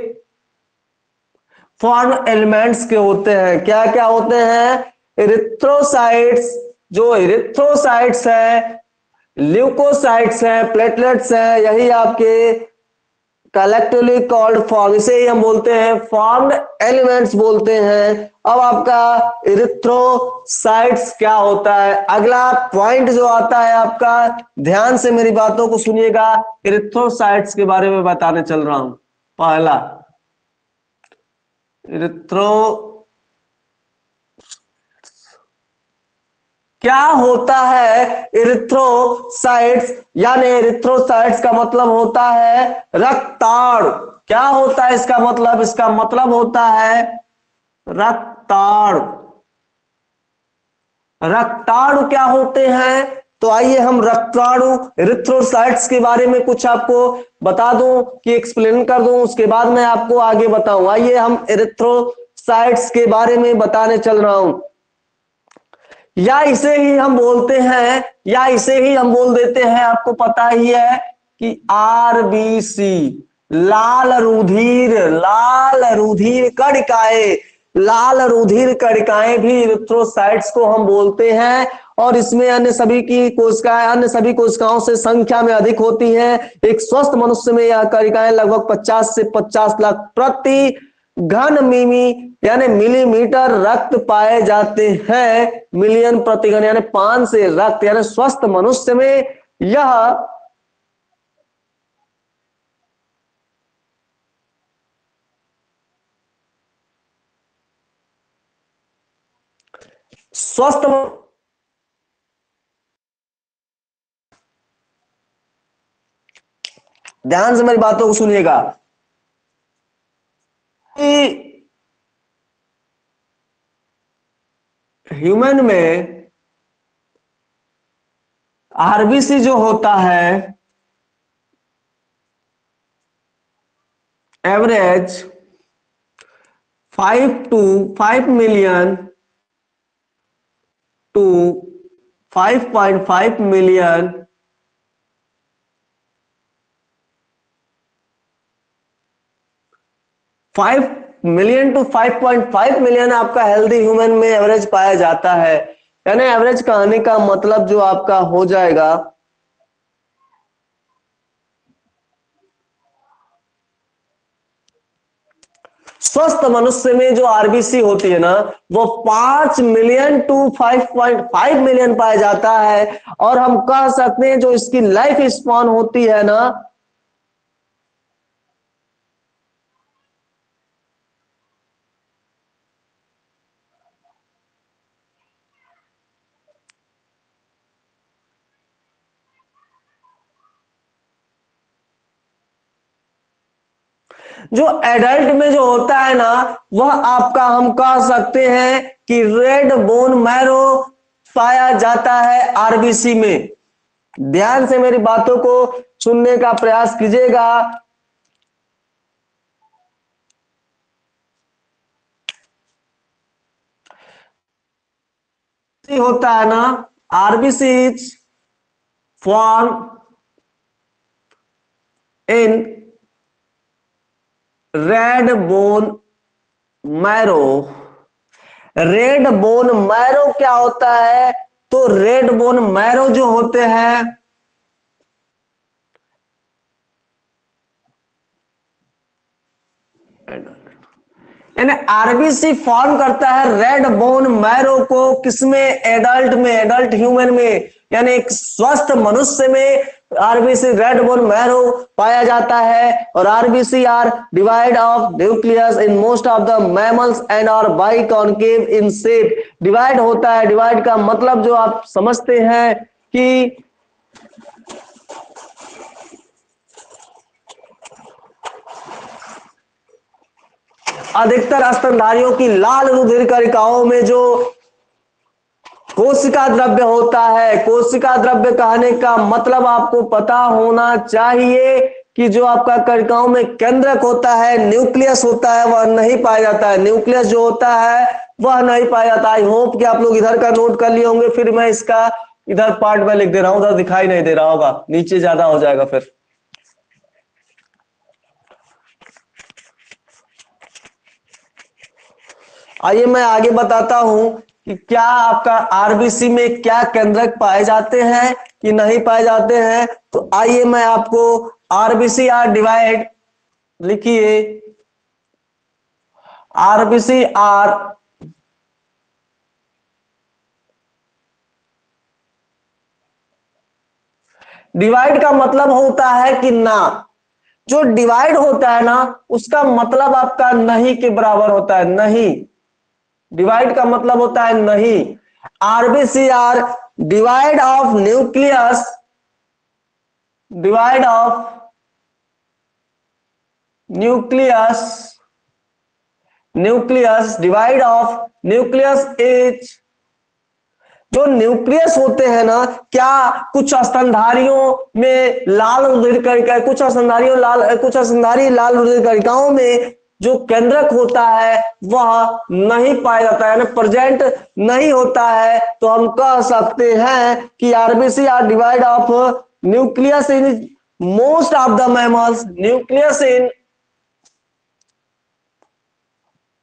फॉर्म एलिमेंट्स के होते हैं। क्या क्या होते हैं? इरिथ्रोसाइट्स, जो इरिथ्रोसाइट्स है, ल्यूकोसाइट्स हैं, प्लेटलेट्स हैं, यही आपके कलेक्टिवली कॉल्ड फॉर्म, इसे ही हम बोलते हैं फॉर्म्ड एलिमेंट्स बोलते हैं। अब आपका इरिथ्रोसाइट्स क्या होता है? अगला पॉइंट जो आता है आपका, ध्यान से मेरी बातों को सुनिएगा, इरिथ्रोसाइट्स के बारे में बताने चल रहा हूं। पहला, इरिथ्रो क्या होता है? इरिथ्रोसाइट्स, यानी इरिथ्रोसाइट्स का मतलब होता है रक्ताणु। क्या होता है इसका मतलब? इसका मतलब होता है रक्ताणु। रक्ताणु क्या होते हैं? तो आइए हम रक्ताणु इरिथ्रोसाइट्स के बारे में कुछ आपको बता दूं कि एक्सप्लेन कर दूं, उसके बाद मैं आपको आगे बताऊं। आइए हम इरिथ्रोसाइट्स के बारे में बताने चल रहा हूं। या इसे ही हम बोलते हैं, या इसे ही हम बोल देते हैं, आपको पता ही है कि आरबीसी, लाल रुधिर कणिकाएं, लाल रुधिर कणिकाएं भी इरिथ्रोसाइट्स को हम बोलते हैं। और इसमें अन्य सभी की कोशिकाएं, अन्य सभी कोशिकाओं से संख्या में अधिक होती हैं। एक स्वस्थ मनुष्य में यह कणिकाएं लगभग 50 से 50 लाख प्रति घन मिमी यानी मिलीमीटर रक्त पाए जाते हैं, मिलियन प्रति घन यानी 5 से रक्त, यानी स्वस्थ मनुष्य में यह स्वस्थ, ध्यान से मेरी बातों को सुनिएगा, ह्यूमन में आरबीसी जो होता है, average 5 million to 5.5 million 5 million to 5.5 million आपका हेल्दी ह्यूमन में एवरेज पाया जाता है। यानी एवरेज कहने का मतलब जो आपका हो जाएगा, स्वस्थ मनुष्य में जो आरबीसी होती है ना, वो 5 मिलियन टू 5.5 मिलियन पाया जाता है। और हम कह सकते हैं जो इसकी लाइफ स्पॉन होती है ना, जो एडल्ट में जो होता है ना, वह आपका हम कह सकते हैं कि रेड बोन मैरो पाया जाता है आरबीसी में। ध्यान से मेरी बातों को सुनने का प्रयास कीजिएगा। होता है ना, RBC form in red bone marrow. Red bone marrow क्या होता है? तो रेड बोन मैरो जो होते हैं, यानी आरबीसी फॉर्म करता है रेड बोन मैरो को किसमें? एडल्ट में, एडल्ट ह्यूमन में, यानी एक स्वस्थ मनुष्य में आरबीसी रेड बोन मैरो पाया जाता है। और RBC are devoid of nucleus in most of the mammals and are biconcave in shape. Devoid होता है, डिवाइड का मतलब जो आप समझते हैं कि अधिकतर स्तनधारियों की लाल रुधिर कणिकाओं में जो कोशिका द्रव्य होता है, कोशिका द्रव्य कहने का मतलब आपको पता होना चाहिए कि जो आपका कणिकाओं में केंद्रक होता है, न्यूक्लियस होता है, वह नहीं पाया जाता है। न्यूक्लियस जो होता है वह नहीं पाया जाता। आई होप कि आप लोग इधर का नोट कर लिए होंगे। फिर मैं इसका इधर पार्ट में लिख दे रहा हूं, उधर दिखाई नहीं दे रहा होगा, नीचे ज्यादा हो जाएगा फिर। आइए मैं आगे बताता हूं कि क्या आपका आरबीसी में क्या केंद्रक पाए जाते हैं कि नहीं पाए जाते हैं। तो आइए मैं आपको आरबीसी आर डिवाइड लिखिए, आरबीसी आर डिवाइड का मतलब होता है कि ना, जो डिवाइड होता है ना उसका मतलब आपका नहीं के बराबर होता है, नहीं। डिवाइड का मतलब होता है नहीं। RBC are divide of nucleus, divide of nucleus, nucleus divide of nucleus is, जो न्यूक्लियस होते हैं ना, क्या कुछ स्तनधारियों में लाल रुधिर कणिका, कुछ स्तनधारी लाल रुधिर कणिकाओं में जो केंद्रक होता है वह नहीं पाया जाता है, प्रेजेंट नहीं होता है। तो हम कह सकते हैं कि RBC are devoid of nucleus in most of the mammals, nucleus in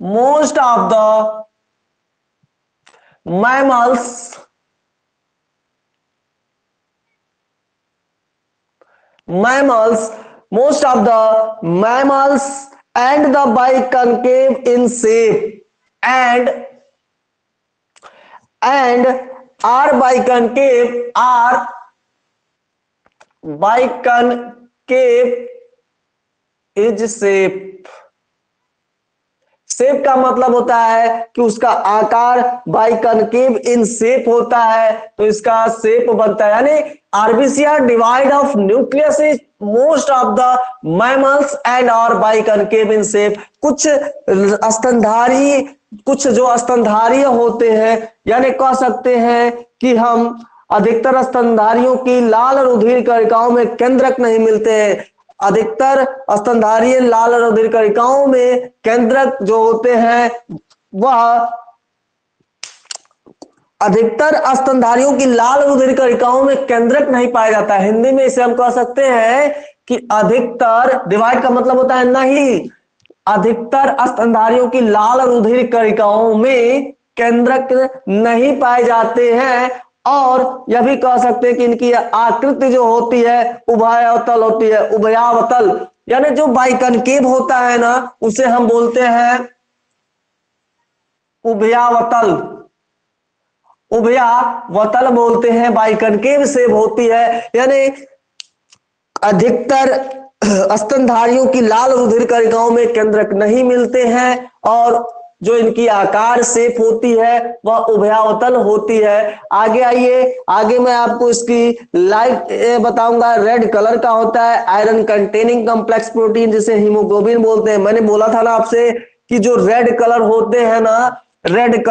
most of the mammals, mammals, most of the mammals and the biconcave in shape and are biconcave is shape। Shape का मतलब होता है कि उसका आकार biconcave in shape होता है, तो इसका शेप बनता है, यानी RBC are divide of nucleus is most of the mammals and are biconcave in shape. स्तनधारी कुछ जो स्तनधारी होते हैं, यानी कह सकते हैं कि हम अधिकतर स्तनधारियों की लाल रुधिर कणिकाओं में केंद्रक नहीं मिलते हैं। अधिकतर स्तनधारी लाल रुधिर कणिकाओं में केंद्रक जो होते हैं वह अधिकतर स्तनधारियों की लाल रुधिर कणिकाओं में केंद्रक नहीं पाया जाता है। हिंदी में इसे हम कह सकते हैं कि अधिकतर, डिवाइड का मतलब होता है नहीं, अधिकतर स्तनधारियों की लाल रुधिर कणिकाओं में केंद्रक नहीं पाए जाते हैं। और यह भी कह सकते हैं कि इनकी आकृति जो होती है उभयावतल होती है, उभयावतल, यानी जो बाइकनकेव होता है ना उसे हम बोलते हैं उभयावतल, उभयावतल बोलते हैं, बाइकनकेव शेप होती है। यानी अधिकतर स्तनधारियों की लाल रुधिर कणिकाओं में केंद्रक नहीं मिलते हैं और जो इनकी आकार शेप होती है वह उभयावतल होती है। आगे आइए, आगे मैं आपको इसकी लाइट बताऊंगा। रेड कलर का होता है आयरन कंटेनिंग कॉम्प्लेक्स प्रोटीन, जिसे हीमोग्लोबिन बोलते हैं। मैंने बोला था ना आपसे कि जो रेड कलर होते हैं ना, रेड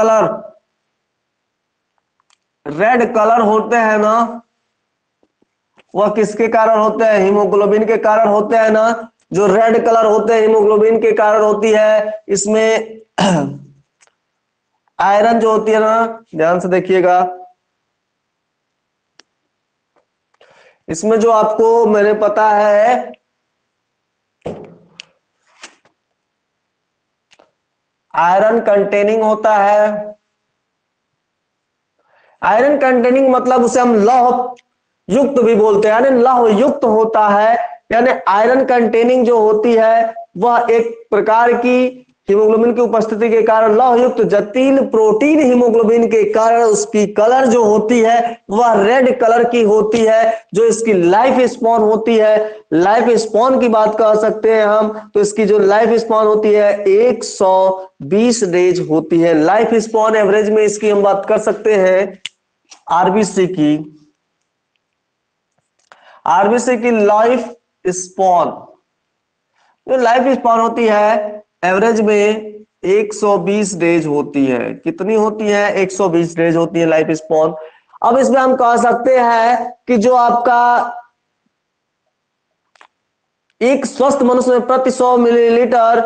कलर होते हैं ना, वह किसके कारण होते हैं? हीमोग्लोबिन के कारण होते हैं ना। जो रेड कलर होते हैं हीमोग्लोबिन के कारण होती है। इसमें आयरन जो होती है ना, ध्यान से देखिएगा, इसमें जो आपको मैंने पता है आयरन कंटेनिंग होता है। आयरन कंटेनिंग मतलब उसे हम लौह युक्त भी बोलते हैं, यानी लौह युक्त होता है। यानी आयरन कंटेनिंग जो होती है वह एक प्रकार की हीमोग्लोबिन की उपस्थिति के कारण लौह युक्त जटिल प्रोटीन हीमोग्लोबिन के कारण उसकी कलर जो होती है वह रेड कलर की होती है। जो इसकी लाइफ स्पॉन होती है, लाइफ स्पॉन की बात कर सकते हैं हम, तो इसकी जो लाइफ स्पॉन होती है 120 डेज होती है। लाइफ स्पॉन एवरेज में इसकी हम बात कर सकते हैं आरबीसी की, आरबीसी की लाइफ स्पॉन, जो लाइफ स्पॉन होती है एवरेज में 120 डेज होती है। कितनी होती है? 120 डेज होती है लाइफ स्पॉन। अब इसमें हम कह सकते हैं कि जो आपका एक स्वस्थ मनुष्य में प्रति 100 मिलीलीटर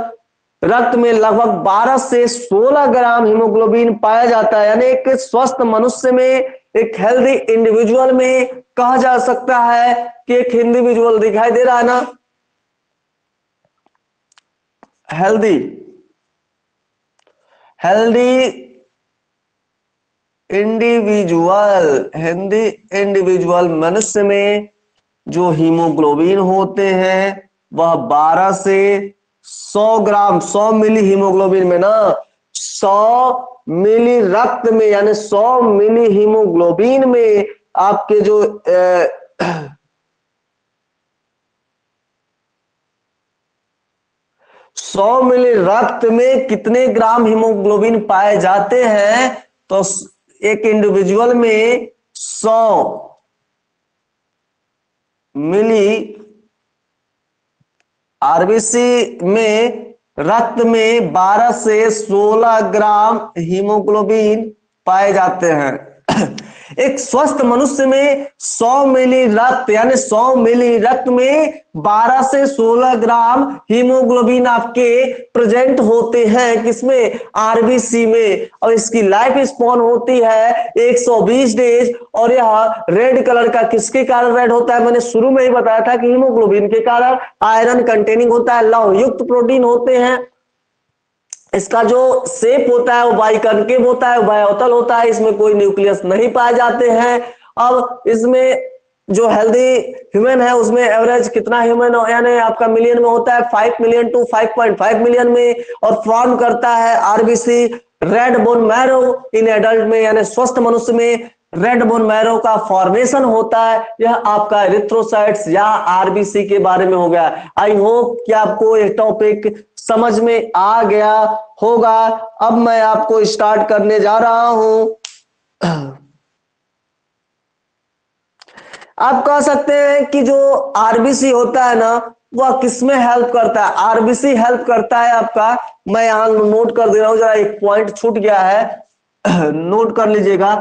रक्त में लगभग 12 से 16 ग्राम हीमोग्लोबिन पाया जाता है। यानी एक स्वस्थ मनुष्य में, एक हेल्दी इंडिविजुअल में कहा जा सकता है कि एक इंडिविजुअल दिखाई दे रहा है ना, हेल्दी हेल्दी इंडिविजुअल मनुष्य में जो हीमोग्लोबिन होते हैं वह 12 से 100 ग्राम, 100 मिली हीमोग्लोबिन में ना, 100 मिली रक्त में यानी 100 मिली हीमोग्लोबिन में आपके जो 100 मिली रक्त में कितने ग्राम हीमोग्लोबिन पाए जाते हैं? तो एक इंडिविजुअल में 100 मिली आरबीसी में रक्त में 12 से 16 ग्राम हीमोग्लोबिन पाए जाते हैं। एक स्वस्थ मनुष्य में 100 मिली रक्त यानी 100 मिली रक्त में 12 से 16 ग्राम हीमोग्लोबिन आपके प्रेजेंट होते हैं, किसमें? आरबीसी में। और इसकी लाइफ स्पॉन होती है 120 डेज। और यह रेड कलर का किसके कारण रेड होता है? मैंने शुरू में ही बताया था कि हीमोग्लोबिन के कारण। आयरन कंटेनिंग होता है, लौह युक्त प्रोटीन होते हैं। इसका जो शेप होता है वो बाइकनकेव होता है, बायोतल होता है, इसमें कोई न्यूक्लियस नहीं पाए जाते हैं। अब इसमें जो हेल्दी ह्यूमन है उसमें एवरेज कितना ह्यूमन यानी आपका मिलियन में होता है 5 मिलियन टू 5.5 मिलियन में, और फॉर्म करता है RBC red bone marrow in adult में, यानी स्वस्थ मनुष्य में रेड बोन मैरो का फॉर्मेशन होता है। यह आपका एरिथ्रोसाइट्स या आरबीसी के बारे में हो गया। आई होप कि आपको ये टॉपिक समझ में आ गया होगा। अब मैं आपको स्टार्ट करने जा रहा हूं। आप कह सकते हैं कि जो आरबीसी होता है ना वह किसमें हेल्प करता है? आरबीसी हेल्प करता है आपका, मैं यहां नोट कर दे रहा हूं, जरा एक पॉइंट छूट गया है, नोट कर लीजिएगा,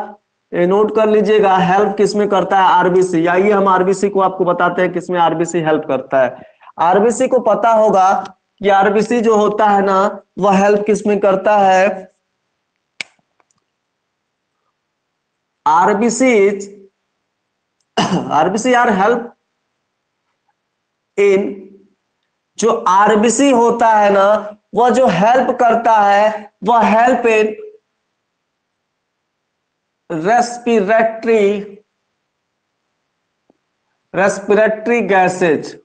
नोट कर लीजिएगा। हेल्प किसमें करता है? आरबीसी। आइए हम आरबीसी को आपको बताते हैं किसमें आरबीसी हेल्प करता है। आरबीसी को पता होगा कि आरबीसी जो होता है ना वह हेल्प किसमें करता है? आरबीसी आर हेल्प इन, जो आरबीसी होता है ना वह जो हेल्प करता है वह help in respiratory gases.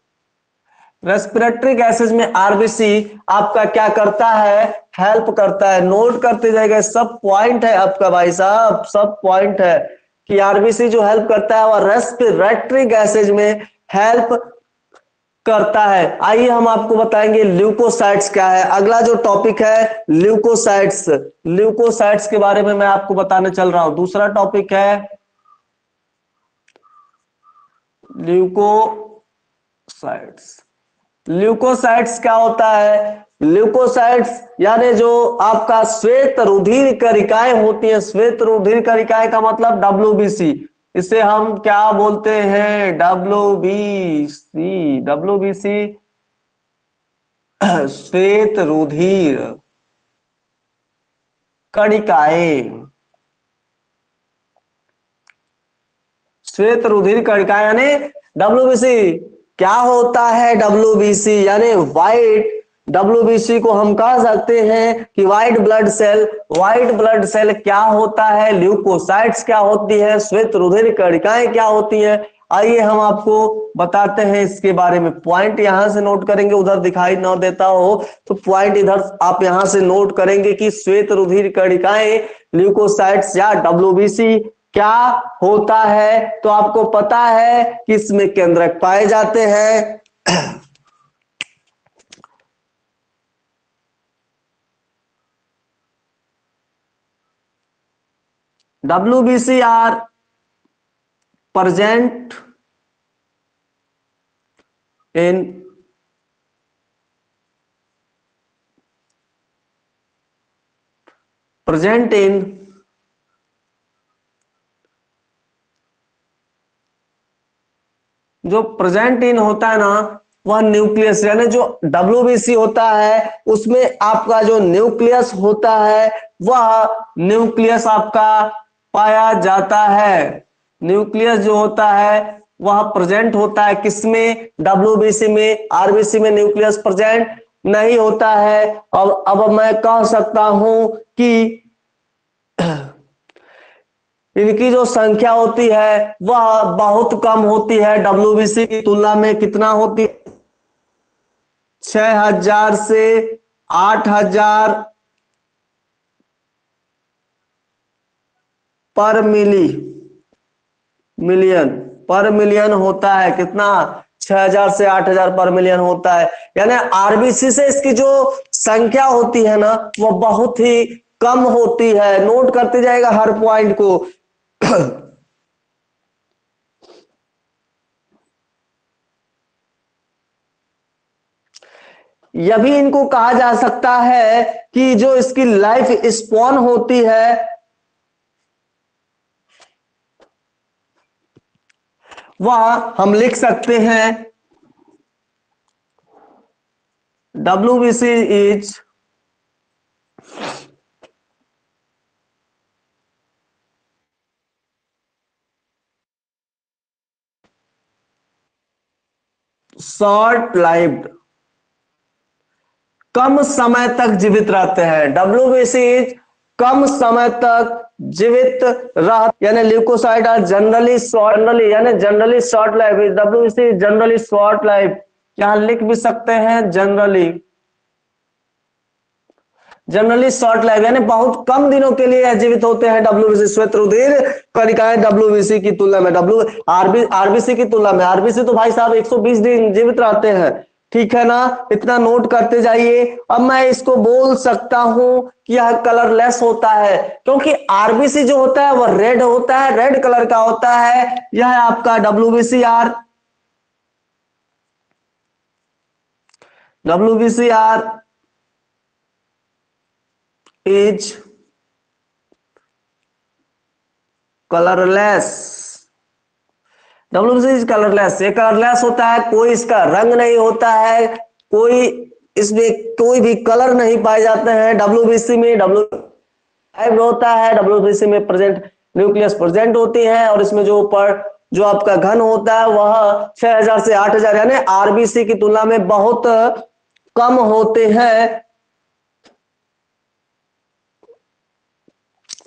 Respiratory gases में आरबीसी आपका क्या करता है? हेल्प करता है। नोट करते जाएगा, सब पॉइंट है आपका भाई साहब, सब पॉइंट है कि आरबीसी जो हेल्प करता है वह रेस्पिरेटरी गैसेज में हेल्प करता है। आइए हम आपको बताएंगे ल्यूकोसाइट्स क्या है। अगला जो टॉपिक है ल्यूकोसाइट्स, ल्यूकोसाइट्स के बारे में मैं आपको बताने चल रहा हूं। दूसरा टॉपिक है ल्यूकोसाइट्स। ल्यूकोसाइट्स क्या होता है? ल्यूकोसाइट्स यानी जो आपका श्वेत रुधिर कणिकाएं होती हैं, श्वेत रुधिर कणिकाएं का मतलब डब्ल्यूबीसी, इसे हम क्या बोलते हैं? डब्ल्यूबीसी। डब्ल्यूबीसी श्वेत रुधिर कणिकाएं, श्वेत रुधिर कणिकाएं यानी डब्ल्यूबीसी। क्या होता है डब्ल्यूबीसी? यानी व्हाइट, डब्ल्यूबीसी को हम कह सकते हैं कि white blood cell. White blood cell क्या होता है? ल्यूकोसाइट्स क्या होती है? श्वेत रुधिर कणिकाएं क्या होती हैं? आइए हम आपको बताते हैं इसके बारे में। पॉइंट यहां से नोट करेंगे, उधर दिखाई ना देता हो तो पॉइंट इधर आप यहां से नोट करेंगे कि श्वेत रुधिर कणिकाएं, ल्यूकोसाइट्स या डब्ल्यूबीसी क्या होता है। तो आपको पता है कि इसमें केंद्रक पाए जाते हैं। WBC are present in जो प्रेजेंट इन होता है ना वह न्यूक्लियस, यानी जो WBC होता है उसमें आपका जो न्यूक्लियस होता है वह न्यूक्लियस आपका पाया जाता है। न्यूक्लियस जो होता है वह प्रेजेंट होता है किसमें? WBC में। आरबीसी में न्यूक्लियस प्रेजेंट नहीं होता है। अब मैं कह सकता हूं कि इनकी जो संख्या होती है वह बहुत कम होती है डब्ल्यूबीसी की तुलना में। कितना होती है? 6,000 से 8,000 पर मिलियन पर मिलियन होता है। कितना? 6,000 से 8,000 पर मिलियन होता है। यानी आरबीसी से इसकी जो संख्या होती है ना वो बहुत ही कम होती है। नोट करते जाएगा हर पॉइंट को। यह भी इनको कहा जा सकता है कि जो इसकी लाइफ स्पॉन होती है वह हम लिख सकते हैं WBC इज शॉर्ट लाइव्ड, कम समय तक जीवित रहते हैं। WBC कम समय तक जीवित रह, यानी leucocyte are generally short life. WBC generally short life, यहां लिख भी सकते हैं जनरली शॉर्ट लाइफ, यानी बहुत कम दिनों के लिए जीवित होते हैं WBC। श्वेत रुधिर कणिकाएं WBC की तुलना में, आरबीसी की तुलना में। आरबीसी तो भाई साहब 120 दिन जीवित रहते हैं। ठीक है ना? इतना नोट करते जाइए। अब मैं इसको बोल सकता हूं कि यह कलरलेस होता है, क्योंकि आरबीसी जो होता है वह रेड होता है, रेड कलर का होता है। यह है आपका WBCR is colourless. WBC is colourless, ये कलरलेस होता है, कोई इसका रंग नहीं होता है, कोई इसमें कोई भी कलर नहीं पाए जाते हैं। WBC में होता है, WBC में प्रेजेंट न्यूक्लियस प्रेजेंट होती है, और इसमें जो ऊपर जो आपका घन होता है वह 6,000 से 8,000 यानी आरबीसी की तुलना में बहुत कम होते हैं।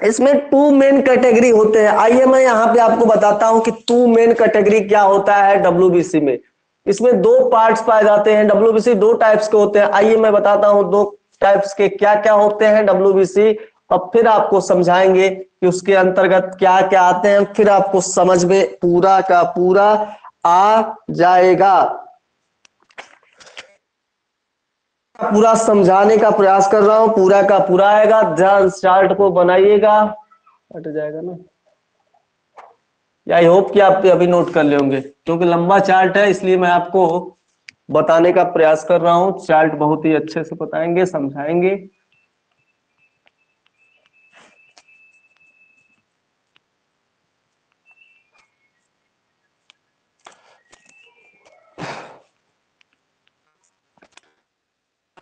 इसमें टू मेन कैटेगरी होते हैं। आइए मैं यहां पे आपको बताता हूं कि टू मेन कैटेगरी क्या होता है WBC में। इसमें दो पार्ट्स पाए जाते हैं। WBC दो टाइप्स के होते हैं। आइए मैं बताता हूं दो टाइप्स के क्या क्या होते हैं WBC, और फिर आपको समझाएंगे कि उसके अंतर्गत क्या क्या आते हैं। फिर आपको समझ में पूरा का पूरा आ जाएगा। पूरा समझाने का प्रयास कर रहा हूं, पूरा का पूरा आएगा। ध्यान चार्ट को बनाइएगा। हट जाएगा ना? आई होप कि आप अभी नोट कर ले होंगे, क्योंकि लंबा चार्ट है इसलिए मैं आपको बताने का प्रयास कर रहा हूं। चार्ट बहुत ही अच्छे से बताएंगे, समझाएंगे।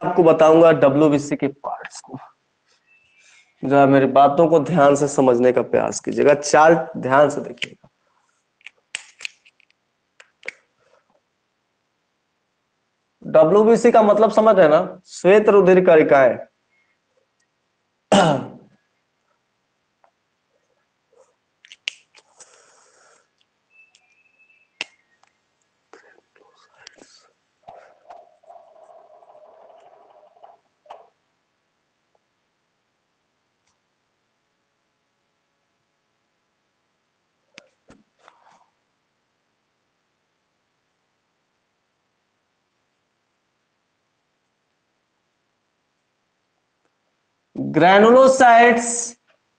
आपको बताऊंगा WBC के पार्ट्स को। जरा मेरी बातों को ध्यान से समझने का प्रयास कीजिएगा, चार्ट ध्यान से देखिएगा। WBC का मतलब समझ है ना? श्वेत रुधिर कणिकाएं। ग्रैनुलोसाइट्स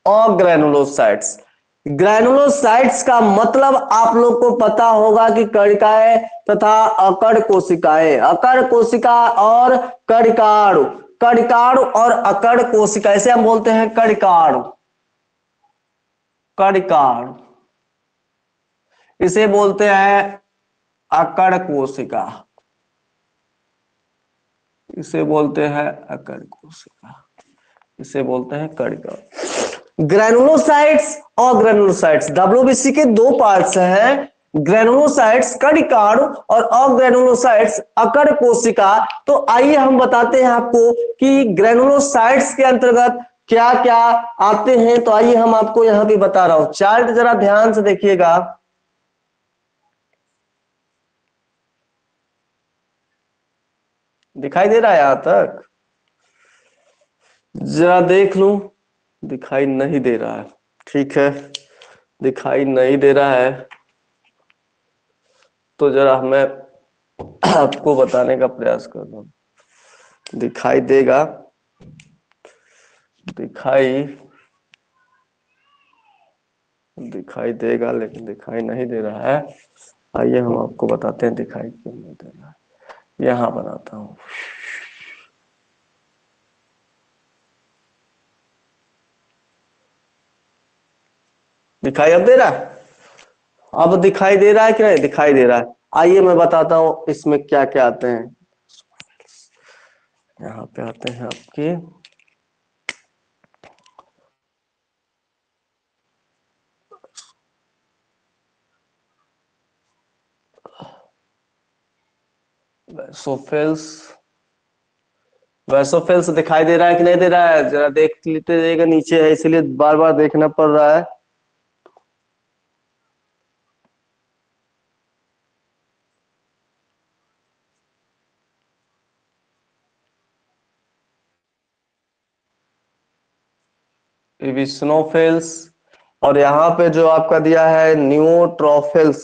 और ग्रैनुलोसाइट्स। ग्रैनुलोसाइट्स का मतलब आप लोग को पता होगा कि कणिकाएं तथा अकड़ कोशिकाएं, अकड़ कोशिका और कणिकाणु, कणिकाणु और अकड़ कोशिका, इसे हम बोलते हैं कणिकाणु। कणिकाणु इसे बोलते हैं अकड़ कोशिका, इसे बोलते हैं अकड़ कोशिका, इसे बोलते हैं कणिका। ग्रैनुलोसाइट्स और ग्रैनुलोसाइट्स, WBC के दो पार्ट्स हैं, ग्रेनुलोसाइट्स कणिकाणु और अग्रेनुलोसाइट्स अकड़ कोशिका। तो आइए हम बताते हैं आपको कि ग्रेनुलोसाइट्स के अंतर्गत क्या क्या आते हैं। तो आइए हम आपको यहां भी बता रहा हूं, चार्ट जरा ध्यान से देखिएगा। दिखाई दे रहा है यहां तक? जरा देख लूं। दिखाई नहीं दे रहा है, ठीक है, दिखाई नहीं दे रहा है तो जरा मैं आपको बताने का प्रयास कर रहा हूं। दिखाई देगा, दिखाई दिखाई देगा लेकिन दिखाई नहीं दे रहा है। आइए हम आपको बताते हैं दिखाई क्यों नहीं दे रहा है। यहां बनाता हूं। दिखाई अब दे रहा है? अब दिखाई दे रहा है कि नहीं? दिखाई दे रहा है। आइए मैं बताता हूं इसमें क्या क्या आते हैं। यहाँ पे आते हैं आपके वैसोफिल्स। वैसोफिल्स दिखाई दे रहा है कि नहीं दे रहा है? जरा देख लेते जाइएगा, नीचे है इसलिए बार बार देखना पड़ रहा है। इविस्नोफिल्स, और यहाँ पे जो आपका दिया है neutrophils.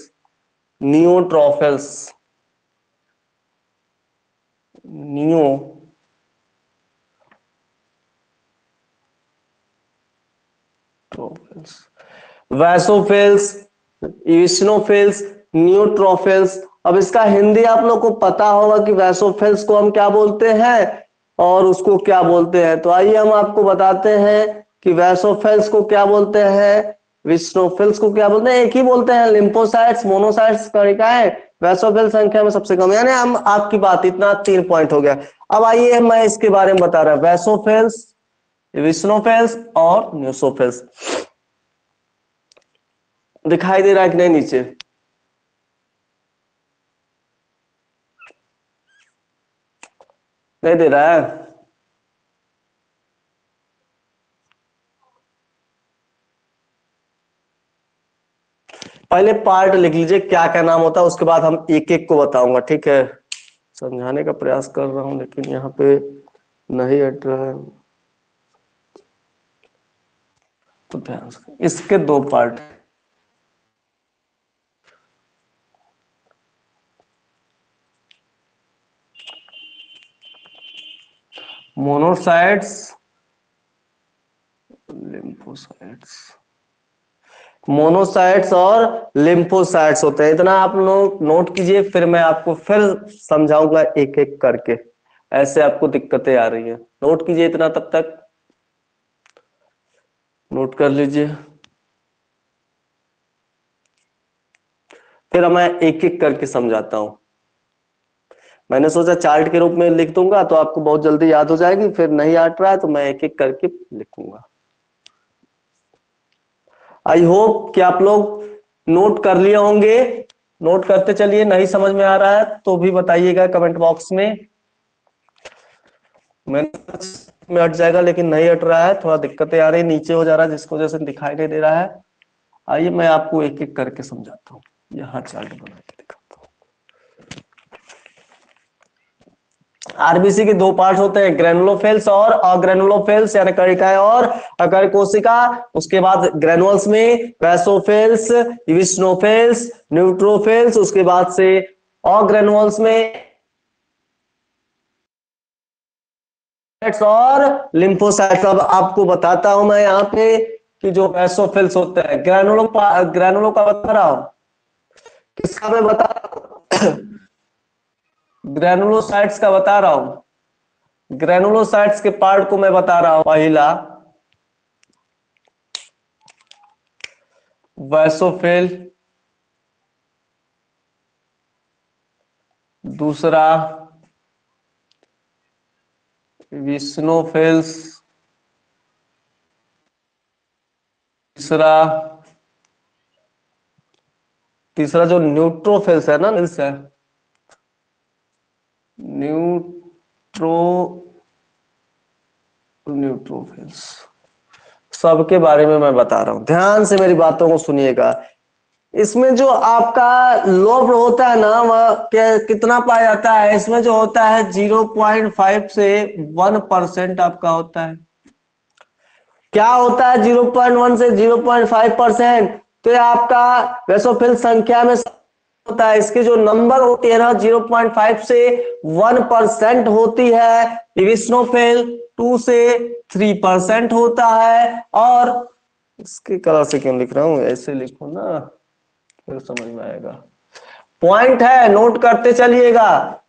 Neutrophils, neutrophils, basophils, eosinophils, neutrophils. अब इसका हिंदी आप लोग को पता होगा कि वैसोफिल्स को हम क्या बोलते हैं और उसको क्या बोलते हैं। तो आइए हम आपको बताते हैं कि वैसोफिल्स को क्या बोलते हैं, विस्नोफिल्स को क्या बोलते हैं। एक ही बोलते हैं, लिम्फोसाइट्स, मोनोसाइट्स कणिकाएं। वैसोफिल संख्या में सबसे कम, यानी हम आपकी बात, इतना 3 पॉइंट हो गया। अब आइए मैं इसके बारे में बता रहा हूं, वैसोफिल्स, विस्नोफिल्स और न्यूसोफिल्स। दिखाई दे रहा है कि नहीं नीचे? नहीं दे रहा है? पहले पार्ट लिख लीजिए क्या क्या नाम होता है, उसके बाद हम एक एक को बताऊंगा, ठीक है। समझाने का प्रयास कर रहा हूं लेकिन यहाँ पे नहीं हट रहा है, तो ध्यान से। इसके 2 पार्ट, मोनोसाइट्स, लिम्फोसाइट्स। मोनोसाइट्स और लिम्फोसाइट्स होते हैं, इतना आप लोग नोट कीजिए, फिर मैं आपको फिर समझाऊंगा एक एक करके। ऐसे आपको दिक्कतें आ रही हैं, नोट कीजिए इतना, तब तक नोट कर लीजिए, फिर मैं एक एक करके समझाता हूं। मैंने सोचा चार्ट के रूप में लिख दूंगा तो आपको बहुत जल्दी याद हो जाएगी, फिर नहीं याद रहा है तो मैं एक एक करके लिखूंगा। आई होप कि आप लोग नोट कर लिए होंगे। नोट करते चलिए, नहीं समझ में आ रहा है तो भी बताइएगा कमेंट बॉक्स में। में हट जाएगा लेकिन नहीं हट रहा है, थोड़ा दिक्कतें आ रही, नीचे हो जा रहा है जिसको वजह से दिखाई नहीं दे रहा है। आइए मैं आपको एक एक करके समझाता हूँ, यहाँ चार्ट बना के दिखाता हूँ। आरबीसी के 2 पार्ट होते हैं, ग्रेनुलोफिल्स और अग्रेनुलोफिल्स, यानी कणिकाएं और अकड़ कोशिका। उसके बाद ग्रेनुअल्स में वैसोफिल्स, इविस्नोफिल्स, न्यूट्रोफिल्स, उसके बाद से अग्रेनुअल्स में और लिम्फोसाइट्स। अब आपको बताता हूं मैं यहाँ पे कि जो वैसोफिल्स होते हैं, ग्रेनुलो का बता रहा हूं, किसका मैं बता रहा हूं? ग्रेनुलोसाइट्स का बता रहा हूं। ग्रेनुलोसाइट्स के पार्ट को मैं बता रहा हूं। पहला वैसोफिल, दूसरा विस्नोफिल्स, तीसरा तीसरा जो न्यूट्रोफिल्स है ना, फिल्स है, न्यूट्रोफिल्स, सबके बारे में मैं बता रहा हूं, ध्यान से मेरी बातों को सुनिएगा। इसमें जो आपका लोब होता है ना, वह कितना पाया जाता है, इसमें जो होता है 0.5 से 1% आपका होता है। क्या होता है 0.1 से 0.5%? तो ये आपका बेसोफिल संख्या में होता है। इसकी जो नंबर होती है ना 0.5 से 1% होती है। इविस्नोफिल 2 से 3% होता है। और इसके कलर से क्यों लिख रहा हूं, ऐसे लिखो ना फिर समझ में आएगा। पॉइंट है, नोट करते चलिएगा।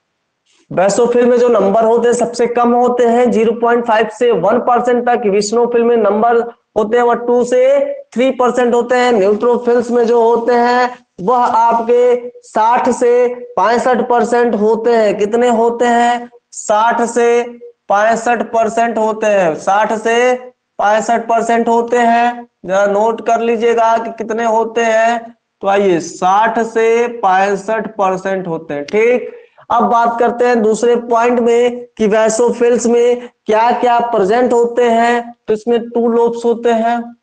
बेसोफिल में जो नंबर होते हैं सबसे कम होते हैं 0.5 से 1% तक। विष्णोफिल में नंबर होते हैं वह 2 से 3% होते हैं। न्यूट्रोफिल्स में जो होते हैं वह आपके 60 से 65% होते हैं। कितने होते हैं? 60 से 65% होते हैं। 60 से 65% होते हैं। जरा नोट कर लीजिएगा कि कितने होते हैं। तो आइए 60 से 65% होते हैं। ठीक, अब बात करते हैं दूसरे पॉइंट में कि वैसोफिल्स में क्या क्या प्रेजेंट होते हैं। तो इसमें 2 लोब्स होते हैं,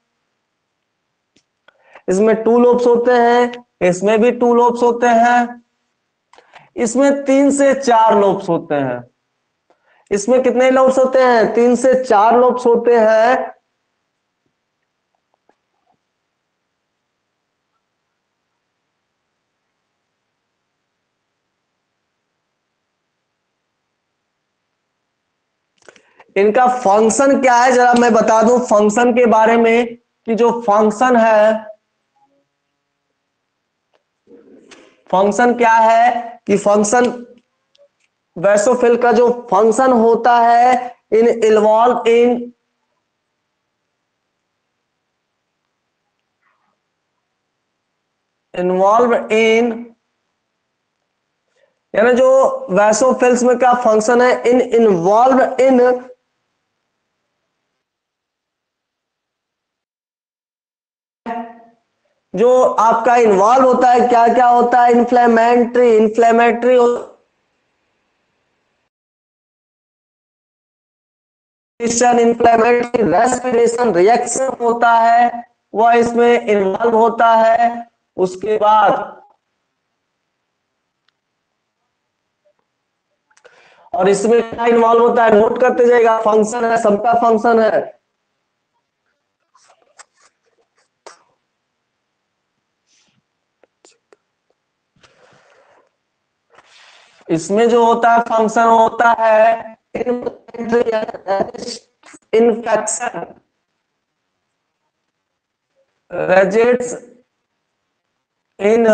इसमें 2 लोब्स होते हैं, इसमें भी 2 लोब्स होते हैं, इसमें 3 से 4 लोब्स होते हैं। इसमें कितने लोब्स होते हैं? 3 से 4 लोब्स होते हैं। इनका फंक्शन क्या है जरा मैं बता दूं फंक्शन के बारे में, कि जो फंक्शन है, फंक्शन क्या है कि फंक्शन वैसोफिल का जो फंक्शन होता है इन इन्वॉल्व इन यानी जो वैसोफिल्स में क्या फंक्शन है, इन इन्वॉल्व इन जो आपका इन्वॉल्व होता है, क्या क्या होता है? इन्फ्लेमेटरी इन्फ्लेमेटरी रेस्पिरेशन रिएक्शन होता है, वह इसमें इन्वॉल्व होता है। उसके बाद और इसमें क्या इन्वॉल्व होता है, नोट करते जाएगा। फंक्शन है, सबका फंक्शन है। इसमें जो होता है फंक्शन होता है इन्फेक्शन, रेजिस्ट्स इन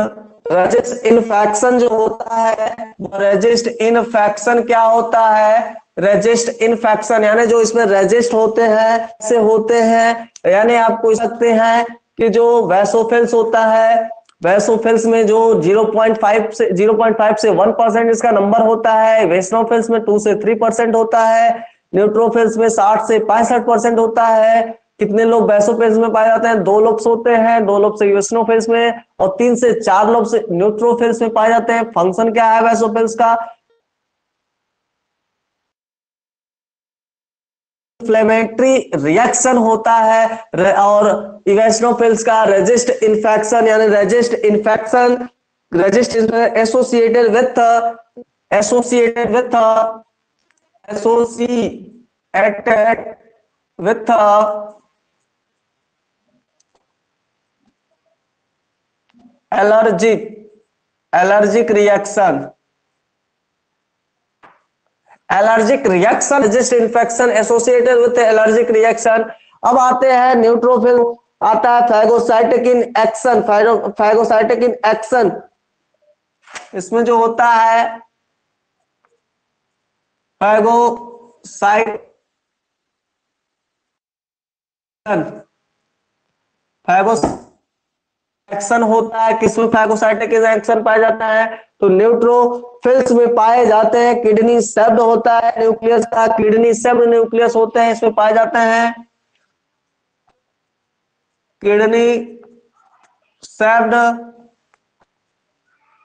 रेजिस्ट इन्फेक्शन जो होता है, रेजिस्ट इन्फेक्शन क्या होता है? रेजिस्ट इन्फेक्शन यानी जो इसमें रेजिस्ट होते हैं से होते हैं। यानी आप पूछ सकते हैं कि जो वैसोफिल्स होता है, वैसोफिल्स में जो 0.5 से 1% इसका नंबर होता है। वेस्नोफिल्स में 2 से 3% होता है। न्यूट्रोफिल्स में 60 से 65% होता है। कितने लोग वैसोफिल्स में पाए जाते हैं? 2 लोग होते हैं, 2 लोग से यूएसनोफिल्स में, और 3 से 4 लोग से न्यूट्रोफिल्स में पाए जाते हैं। फंक्शन क्या है वैसोफिल्स का? इन्फ्लेमेटरी रिएक्शन होता है। और इवेस्नोफिल्स का रेजिस्ट इन्फेक्शन, यानी resist associated with associated with associated with allergic reaction, allergic reaction, resist infection associated with allergic reaction. अब आते हैं न्यूट्रोफिल, आता है फैगोसाइटोकिन एक्शन, फैगोसाइटोकिन एक्शन। इसमें जो होता है फैगोसाइट फैगोस एक्शन होता है। किसमें फैगोसाइटिक एक्शन पाया जाता है? तो न्यूट्रोफिल्स में पाए जाते हैं। किडनी सेप्ड होता है न्यूक्लियस का, किडनी सेप्ड न्यूक्लियस होते हैं, इसमें पाए जाते हैं किडनी सेप्ड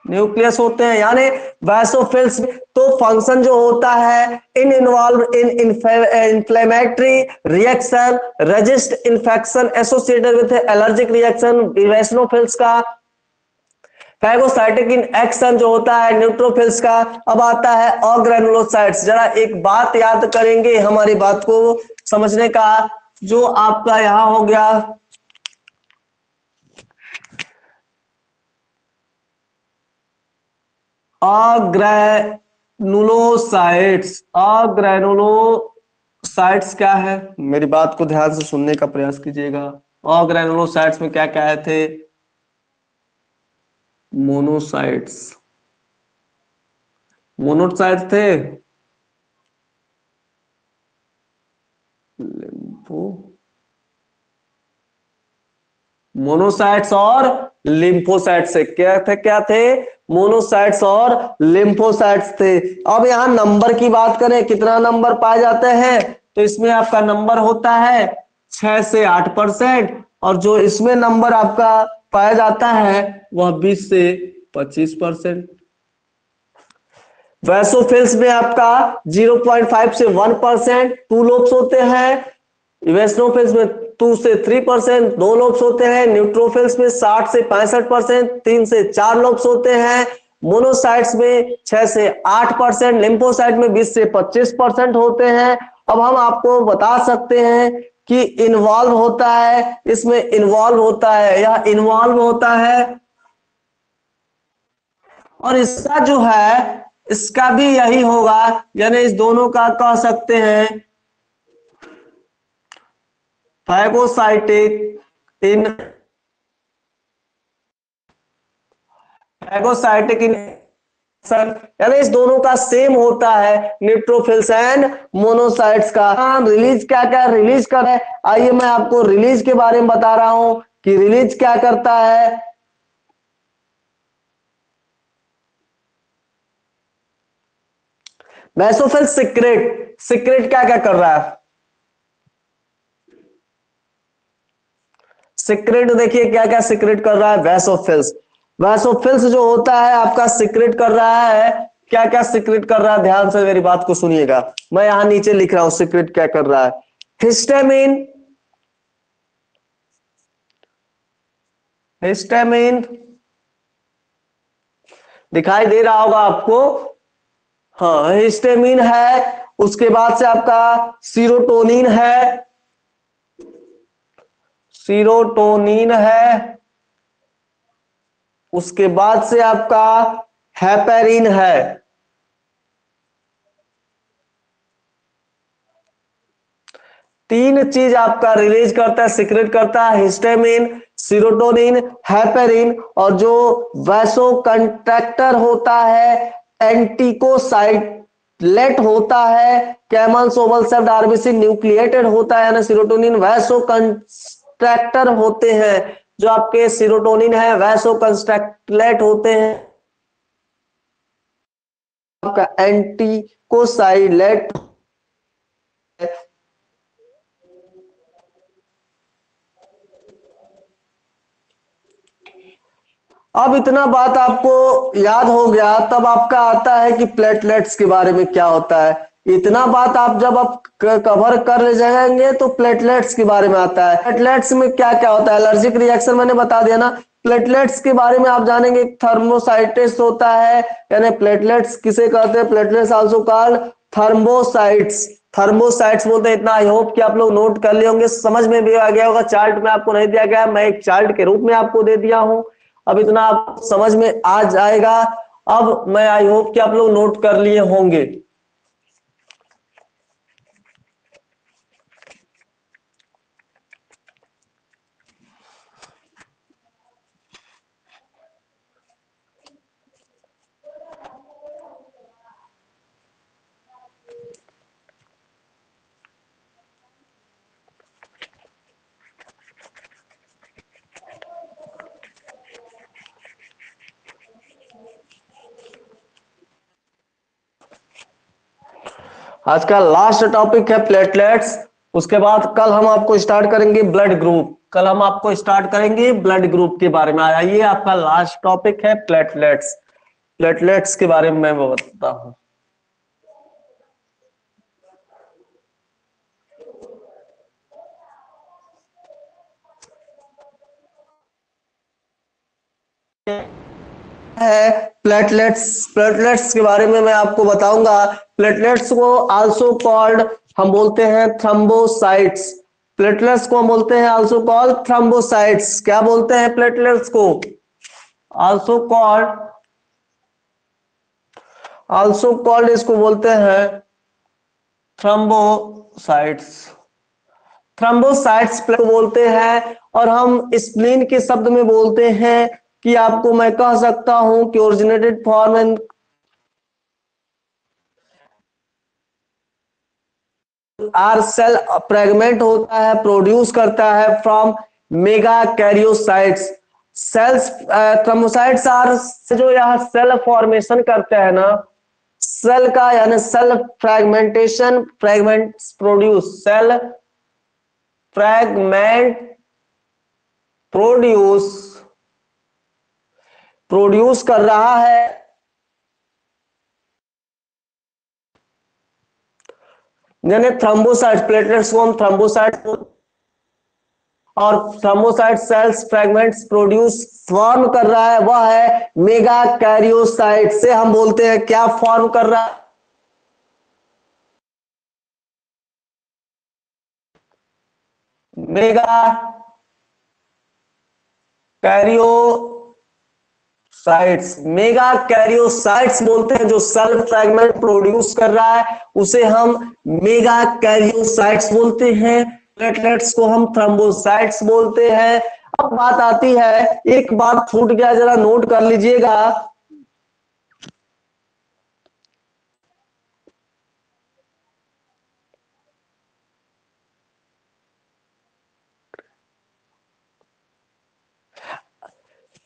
न्यूक्लियस होते हैं, यानी वैसोफिल्स। तो फंक्शन जो होता है in involve in inflammatory reaction, resist infection associated with allergic reaction basophils का। फैगोसाइटिक इन एक्शन जो होता है न्यूट्रोफिल्स का। अब आता है ऑर्गेनुलोसाइट्स। जरा एक बात याद करेंगे हमारी बात को समझने का, जो आपका यहां हो गया अग्रैनुलोसाइट्स। अग्रैनुलोसाइट्स क्या है, मेरी बात को ध्यान से सुनने का प्रयास कीजिएगा। अग्रैनुलोसाइट्स में क्या क्या थे, मोनोसाइट्स, मोनोसाइट्स थे, लिम्फो, मोनोसाइट्स और लिम्फोसाइट्स से क्या थे, मोनोसाइट्स और लिम्फोसाइट्स थे। अब यहां नंबर की बात करें, कितना नंबर पाए जाते हैं, तो इसमें आपका नंबर होता है 6 से 8%, और जो इसमें नंबर आपका पाया जाता है वह 20 से 25%। वैसोफिल्स में आपका 0.5 से 1% 2 लोब्स होते हैं। इवेस्नोफिल्स में 2 से 3% 2 लोब्स होते हैं। न्यूट्रोफिल्स में 60 से 65% 3 से 4 लोब्स होते हैं। मोनोसाइट्स में 6 से 8%, लिम्फोसाइट में 20 से 25% होते हैं। अब हम आपको बता सकते हैं कि इन्वॉल्व होता है, इसमें इन्वॉल्व होता है, यह इन्वॉल्व होता है, और इसका जो है इसका भी यही होगा, यानी इस दोनों का कह सकते हैं फैगोसाइटिक इन फैगोसाइटिक इन, यानी इस दोनों का सेम होता है, न्यूट्रोफिल्स एंड मोनोसाइट्स का। रिलीज क्या क्या रिलीज कर रहा है, आइए मैं आपको रिलीज के बारे में बता रहा हूं कि रिलीज क्या करता है। वैसोफिल सिक्रेट, सिक्रेट क्या क्या कर रहा है, सिक्रेट देखिए क्या क्या सिक्रेट कर रहा है वैसोफिल्स। वैसोफिल्स जो होता है आपका सिक्रेट कर रहा है, क्या क्या सिक्रेट कर रहा है, ध्यान से मेरी बात को सुनिएगा, मैं यहां नीचे लिख रहा हूं सिक्रेट क्या कर रहा है। हिस्टामिन, हिस्टामिन दिखाई दे रहा होगा आपको, हाँ हिस्टामिन है। उसके बाद से आपका सीरोटोनिन है, सीरोटोनिन है। उसके बाद से आपका हेपेरिन है। तीन चीज आपका रिलीज करता है, सिक्रेट करता है, हिस्टामिन, सीरोटोनिन, हेपेरिन, और जो वैसो कंट्रैक्टर होता है एंटिकोसाइलेट होता है, कैमन सोबल सेप्ट आरबीसी न्यूक्लिएटेड होता है ना सीरोटोनिन। वैसो कंट्रैक्टर होते हैं जो आपके सीरोटोनिन है, वैसो कंस्ट्रैक्टलेट होते हैं आपका एंटिकोसाइलेट। अब इतना बात आपको याद हो गया, तब आपका आता है कि प्लेटलेट्स के बारे में क्या होता है। इतना बात आप जब आप कवर कर ले जाएंगे तो प्लेटलेट्स के बारे में आता है। प्लेटलेट्स में क्या क्या होता है, एलर्जिक रिएक्शन मैंने बता दिया ना। प्लेटलेट्स के बारे में आप जानेंगे, थर्मोसाइटिस होता है, यानी प्लेटलेट्स किसे कहते हैं, प्लेटलेट्स आल्सो कॉल्ड थर्मोसाइट्स। थर्मोसाइट्स बोलते हैं। इतना आई होप कि आप लोग नोट कर लिए होंगे, समझ में भी आ गया होगा। चार्ट में आपको नहीं दिया गया, मैं एक चार्ट के रूप में आपको दे दिया हूं, अब इतना आप समझ में आ जाएगा। अब मैं आई होप कि आप लोग नोट कर लिए होंगे। आज का लास्ट टॉपिक है प्लेटलेट्स। उसके बाद कल हम आपको स्टार्ट करेंगे ब्लड ग्रुप, कल हम आपको स्टार्ट करेंगे ब्लड ग्रुप के बारे में। आइए आपका लास्ट टॉपिक है प्लेटलेट्स। प्लेटलेट्स के बारे में मैं बताता हूं। है प्लेटलेट्स के बारे में मैं आपको बताऊंगा। प्लेटलेट्स को आल्सो कॉल्ड हम बोलते हैं थ्रोम्बोसाइट्स। प्लेटलेट्स को हम बोलते हैं आल्सो कॉल्ड थ्रोम्बोसाइट्स। क्या बोलते हैं प्लेटलेट्स को? आल्सो कॉल्ड, आल्सो कॉल्ड इसको बोलते हैं थ्रोम्बोसाइट्स। थ्रोम्बोसाइट्स को बोलते हैं। और हम स्प्लीन के शब्द में बोलते हैं कि आपको मैं कह सकता हूं कि originated form in are cell fragment होता है, प्रोड्यूस करता है from megakaryocytes. Cells thrombocytes are जो यहाँ सेल फॉर्मेशन करते हैं ना, सेल का यानी cell fragmentation, fragments produce, cell fragment produce, produce कर रहा है यानी थ्रोम्बोसाइट्स। प्लेटलेट्स को हम थ्रोम्बोसाइट्स, और thrombocyte cells fragments produce form कर रहा है, वह है मेगा कैरियोसाइट से हम बोलते हैं। क्या फॉर्म कर रहा है? Mega karyocytes. मेगा कैरियोसाइट्स बोलते हैं जो सेल फ्रैगमेंट प्रोड्यूस कर रहा है, उसे हम मेगा कैरियोसाइट्स बोलते हैं। प्लेटलेट्स को हम थ्रोम्बोसाइट्स बोलते हैं। अब बात आती है, एक बात छूट गया, जरा नोट कर लीजिएगा।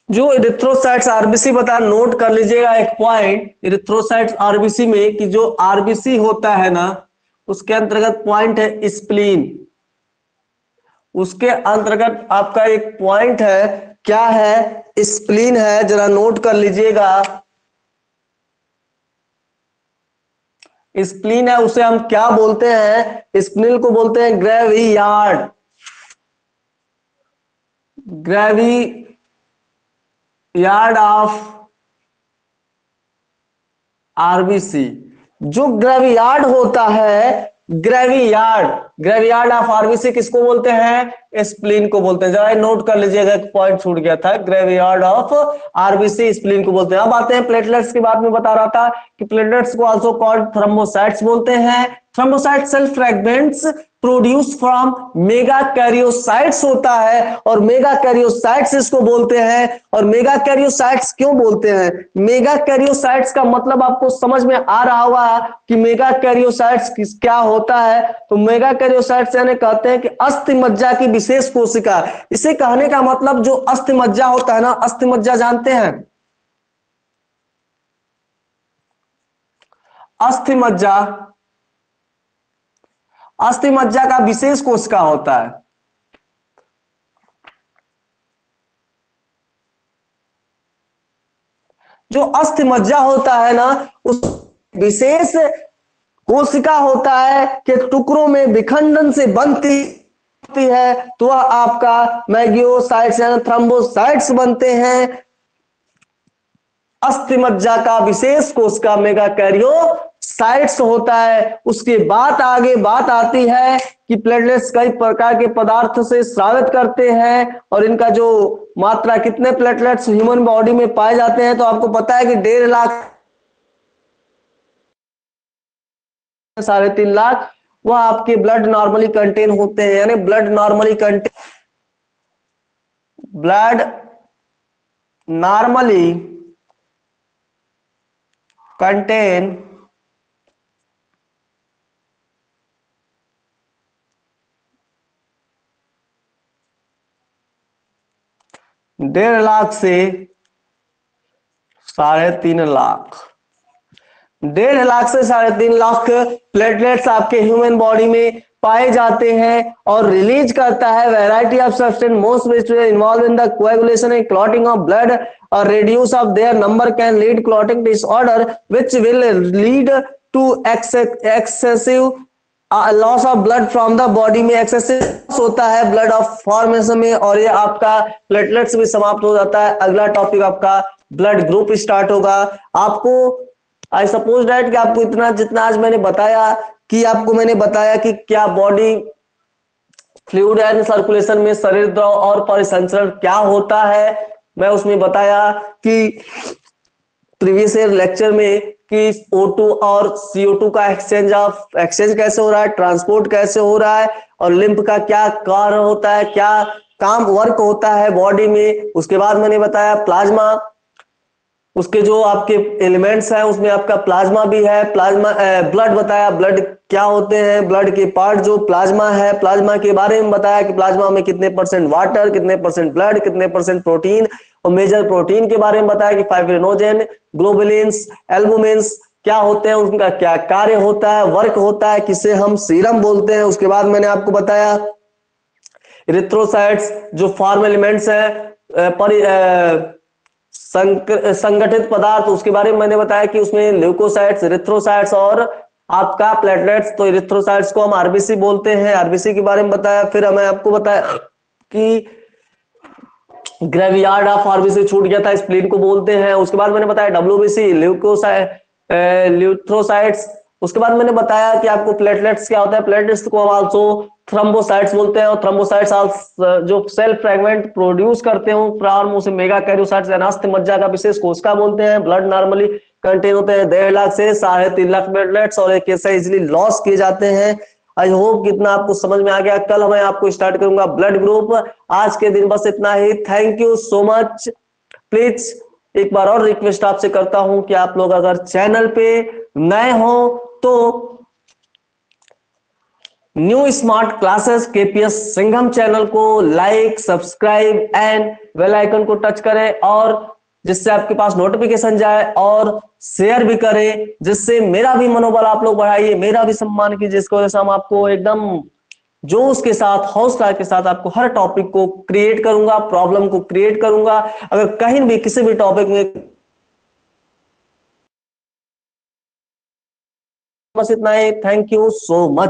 जो इरिथ्रोसाइट्स आरबीसी बता, नोट कर लीजिएगा एक पॉइंट इरिथ्रोसाइट्स आरबीसी में, कि जो आरबीसी होता है ना, उसके अंतर्गत पॉइंट है स्प्लीन। उसके अंतर्गत आपका एक पॉइंट है, क्या है? स्प्लीन है, जरा नोट कर लीजिएगा। स्प्लीन है, उसे हम क्या बोलते हैं? स्प्लीन को बोलते हैं gravy yard, gravy yard of RBC. जो ग्रेवियार्ड होता है, ग्रेवियार्ड, ग्रेवियार्ड ऑफ आरबीसी किसको बोलते हैं? स्प्लीन को बोलते हैं। जरा नोट कर लीजिएगा, एक पॉइंट छूट गया था, ग्रेवियार्ड ऑफ आरबीसी स्प्लीन को बोलते हैं। अब आते हैं प्लेटलेट्स की बात में बता रहा था कि प्लेटलेट्स को आल्सो कॉल्ड थ्रोम्बोसाइट्स बोलते हैं। Thrombocyte cell fragments produce from megakaryocytes होता है, और मेगा कैरियोसाइट्स इसको बोलते हैं। और मेगा कैरियोसाइट्स क्यों बोलते हैं? मेगा कैरियोसाइट्स का मतलब आपको समझ में आ रहा होगा कि मेगा कैरियोसाइट्स क्या होता है। तो मेगा कैरियोसाइट्स यानी कहते हैं कि अस्थि मज्जा की विशेष कोशिका। इसे कहने का मतलब जो अस्थि मज्जा होता है ना, अस्थि मज्जा जानते हैं? अस्थि मज्जा, अस्थि मज्जा का विशेष कोशिका होता है। जो अस्थि मज्जा होता है ना, उस विशेष कोशिका होता है कि टुकड़ों में विखंडन से बनती है, तो वह आपका मैग्योसाइट्स यानी थ्रोम्बोसाइट्स बनते हैं। अस्थि मज्जा का विशेष कोशिका मेगा कैरियोसाइट्स होता है। उसके बाद आगे बात आती है कि प्लेटलेट्स कई प्रकार के पदार्थ से स्रावित करते हैं, और इनका जो मात्रा, कितने प्लेटलेट्स ह्यूमन बॉडी में पाए जाते हैं, तो आपको पता है कि 1.5 लाख, 3.5 लाख, वह आपके ब्लड नॉर्मली कंटेन होते हैं। यानी blood normally contain, blood normally contain 1.5 lakh से 3.5 लाख, 1.5 लाख से 3.5 लाख प्लेटलेट्स आपके ह्यूमन बॉडी में पाए जाते हैं और रिलीज करता है variety of substance most which involve in the coagulation and clotting of blood और reduce of their number can lead clotting disorder which will lead to excessive loss of blood from the body में excessive होता है blood of formation में और ये आपका platelets भी समाप्त हो जाता है। अगला टॉपिक आपका ब्लड ग्रुप स्टार्ट होगा। आपको आई सपोज दैट कि आपको इतना जितना आज मैंने बताया कि क्या बॉडी फ्लूइड एंड सर्कुलेशन में शरीर द्रव और परिसंचरण क्या होता है, मैं उसमें बताया कि प्रीवियस ईयर लेक्चर में कि O2 और CO2 का एक्सचेंज कैसे हो रहा है, ट्रांसपोर्ट कैसे हो रहा है और लिम्फ का क्या कार्य होता है, क्या काम वर्क होता है बॉडी में। उसके बाद मैंने बताया प्लाज्मा, उसके जो आपके एलिमेंट्स हैं उसमें आपका प्लाज्मा भी है। प्लाज्मा ब्लड बताया, ब्लड क्या होते हैं, ब्लड के पार्ट जो प्लाज्मा है, प्लाज्मा के बारे में बताया कि प्लाज्मा में कितने परसेंट वाटर, कितने परसेंट ब्लड, कितने परसेंट प्रोटीन और मेजर प्रोटीन के बारे में बताया कि फाइब्रिनोजेन, ग्लोबुलिन्स, एल्बुमिन्स क्या होते हैं, उनका क्या कार्य होता है, वर्क होता है, किसे हम सीरम बोलते हैं। उसके बाद मैंने आपको बताया इरिथ्रोसाइट्स जो फॉर्म एलिमेंट्स हैं संगठित पदार्थ, उसके बारे में मैंने बताया कि उसमें ल्यूकोसाइट्स, इरिथ्रोसाइट्स और आपका प्लेटलेट्स। तो इरिथ्रोसाइट्स को हम आरबीसी बोलते हैं, आरबीसी के बारे में बताया। फिर हमें आपको बताया कि ग्रेवियार्ड ऑफ आरबीसी छूट गया था, स्प्लीन को बोलते हैं। उसके बाद मैंने बताया डब्ल्यूबीसी, ल्यूकोसाइट्स। उसके बाद मैंने बताया कि आपको प्लेटलेट्स क्या होता है, प्लेटलेट्स को हम आल्सो थ्रोम्बोसाइट्स बोलते हैं और थ्रोम्बोसाइट्स जो सेल फ्रेगमेंट प्रोड्यूस करते हैं फॉर्म उसे मेगा कैरियोसाइट्स अनास्थ मज्जा का विशेष कोशिका बोलते हैं। ब्लड नॉर्मली कंटेन होते हैं 1.5 लाख से 3.5 लाख प्लेटलेट्स और एक कैसे इजिली लॉस किए जाते हैं। आई होप कितना आपको समझ में आ गया। कल मैं आपको स्टार्ट करूंगा ब्लड ग्रुप। आज के दिन बस इतना ही। Thank you so much. Please एक बार और रिक्वेस्ट आपसे करता हूं कि आप लोग अगर चैनल पे नए हो तो new smart classes KPS Singham channel को like, subscribe and bell icon को टच करें और जिससे आपके पास नोटिफिकेशन जाए और शेयर भी करें, जिससे मेरा भी मनोबल आप लोग बढ़ाइए, मेरा भी सम्मान कीजिए, जिसकी वजह से हम आपको एकदम जोश के साथ, हौसला के साथ आपको हर टॉपिक को क्रिएट करूंगा, प्रॉब्लम को क्रिएट करूंगा। अगर कहीं भी किसी भी टॉपिक में बस इतना ही। Thank you so much.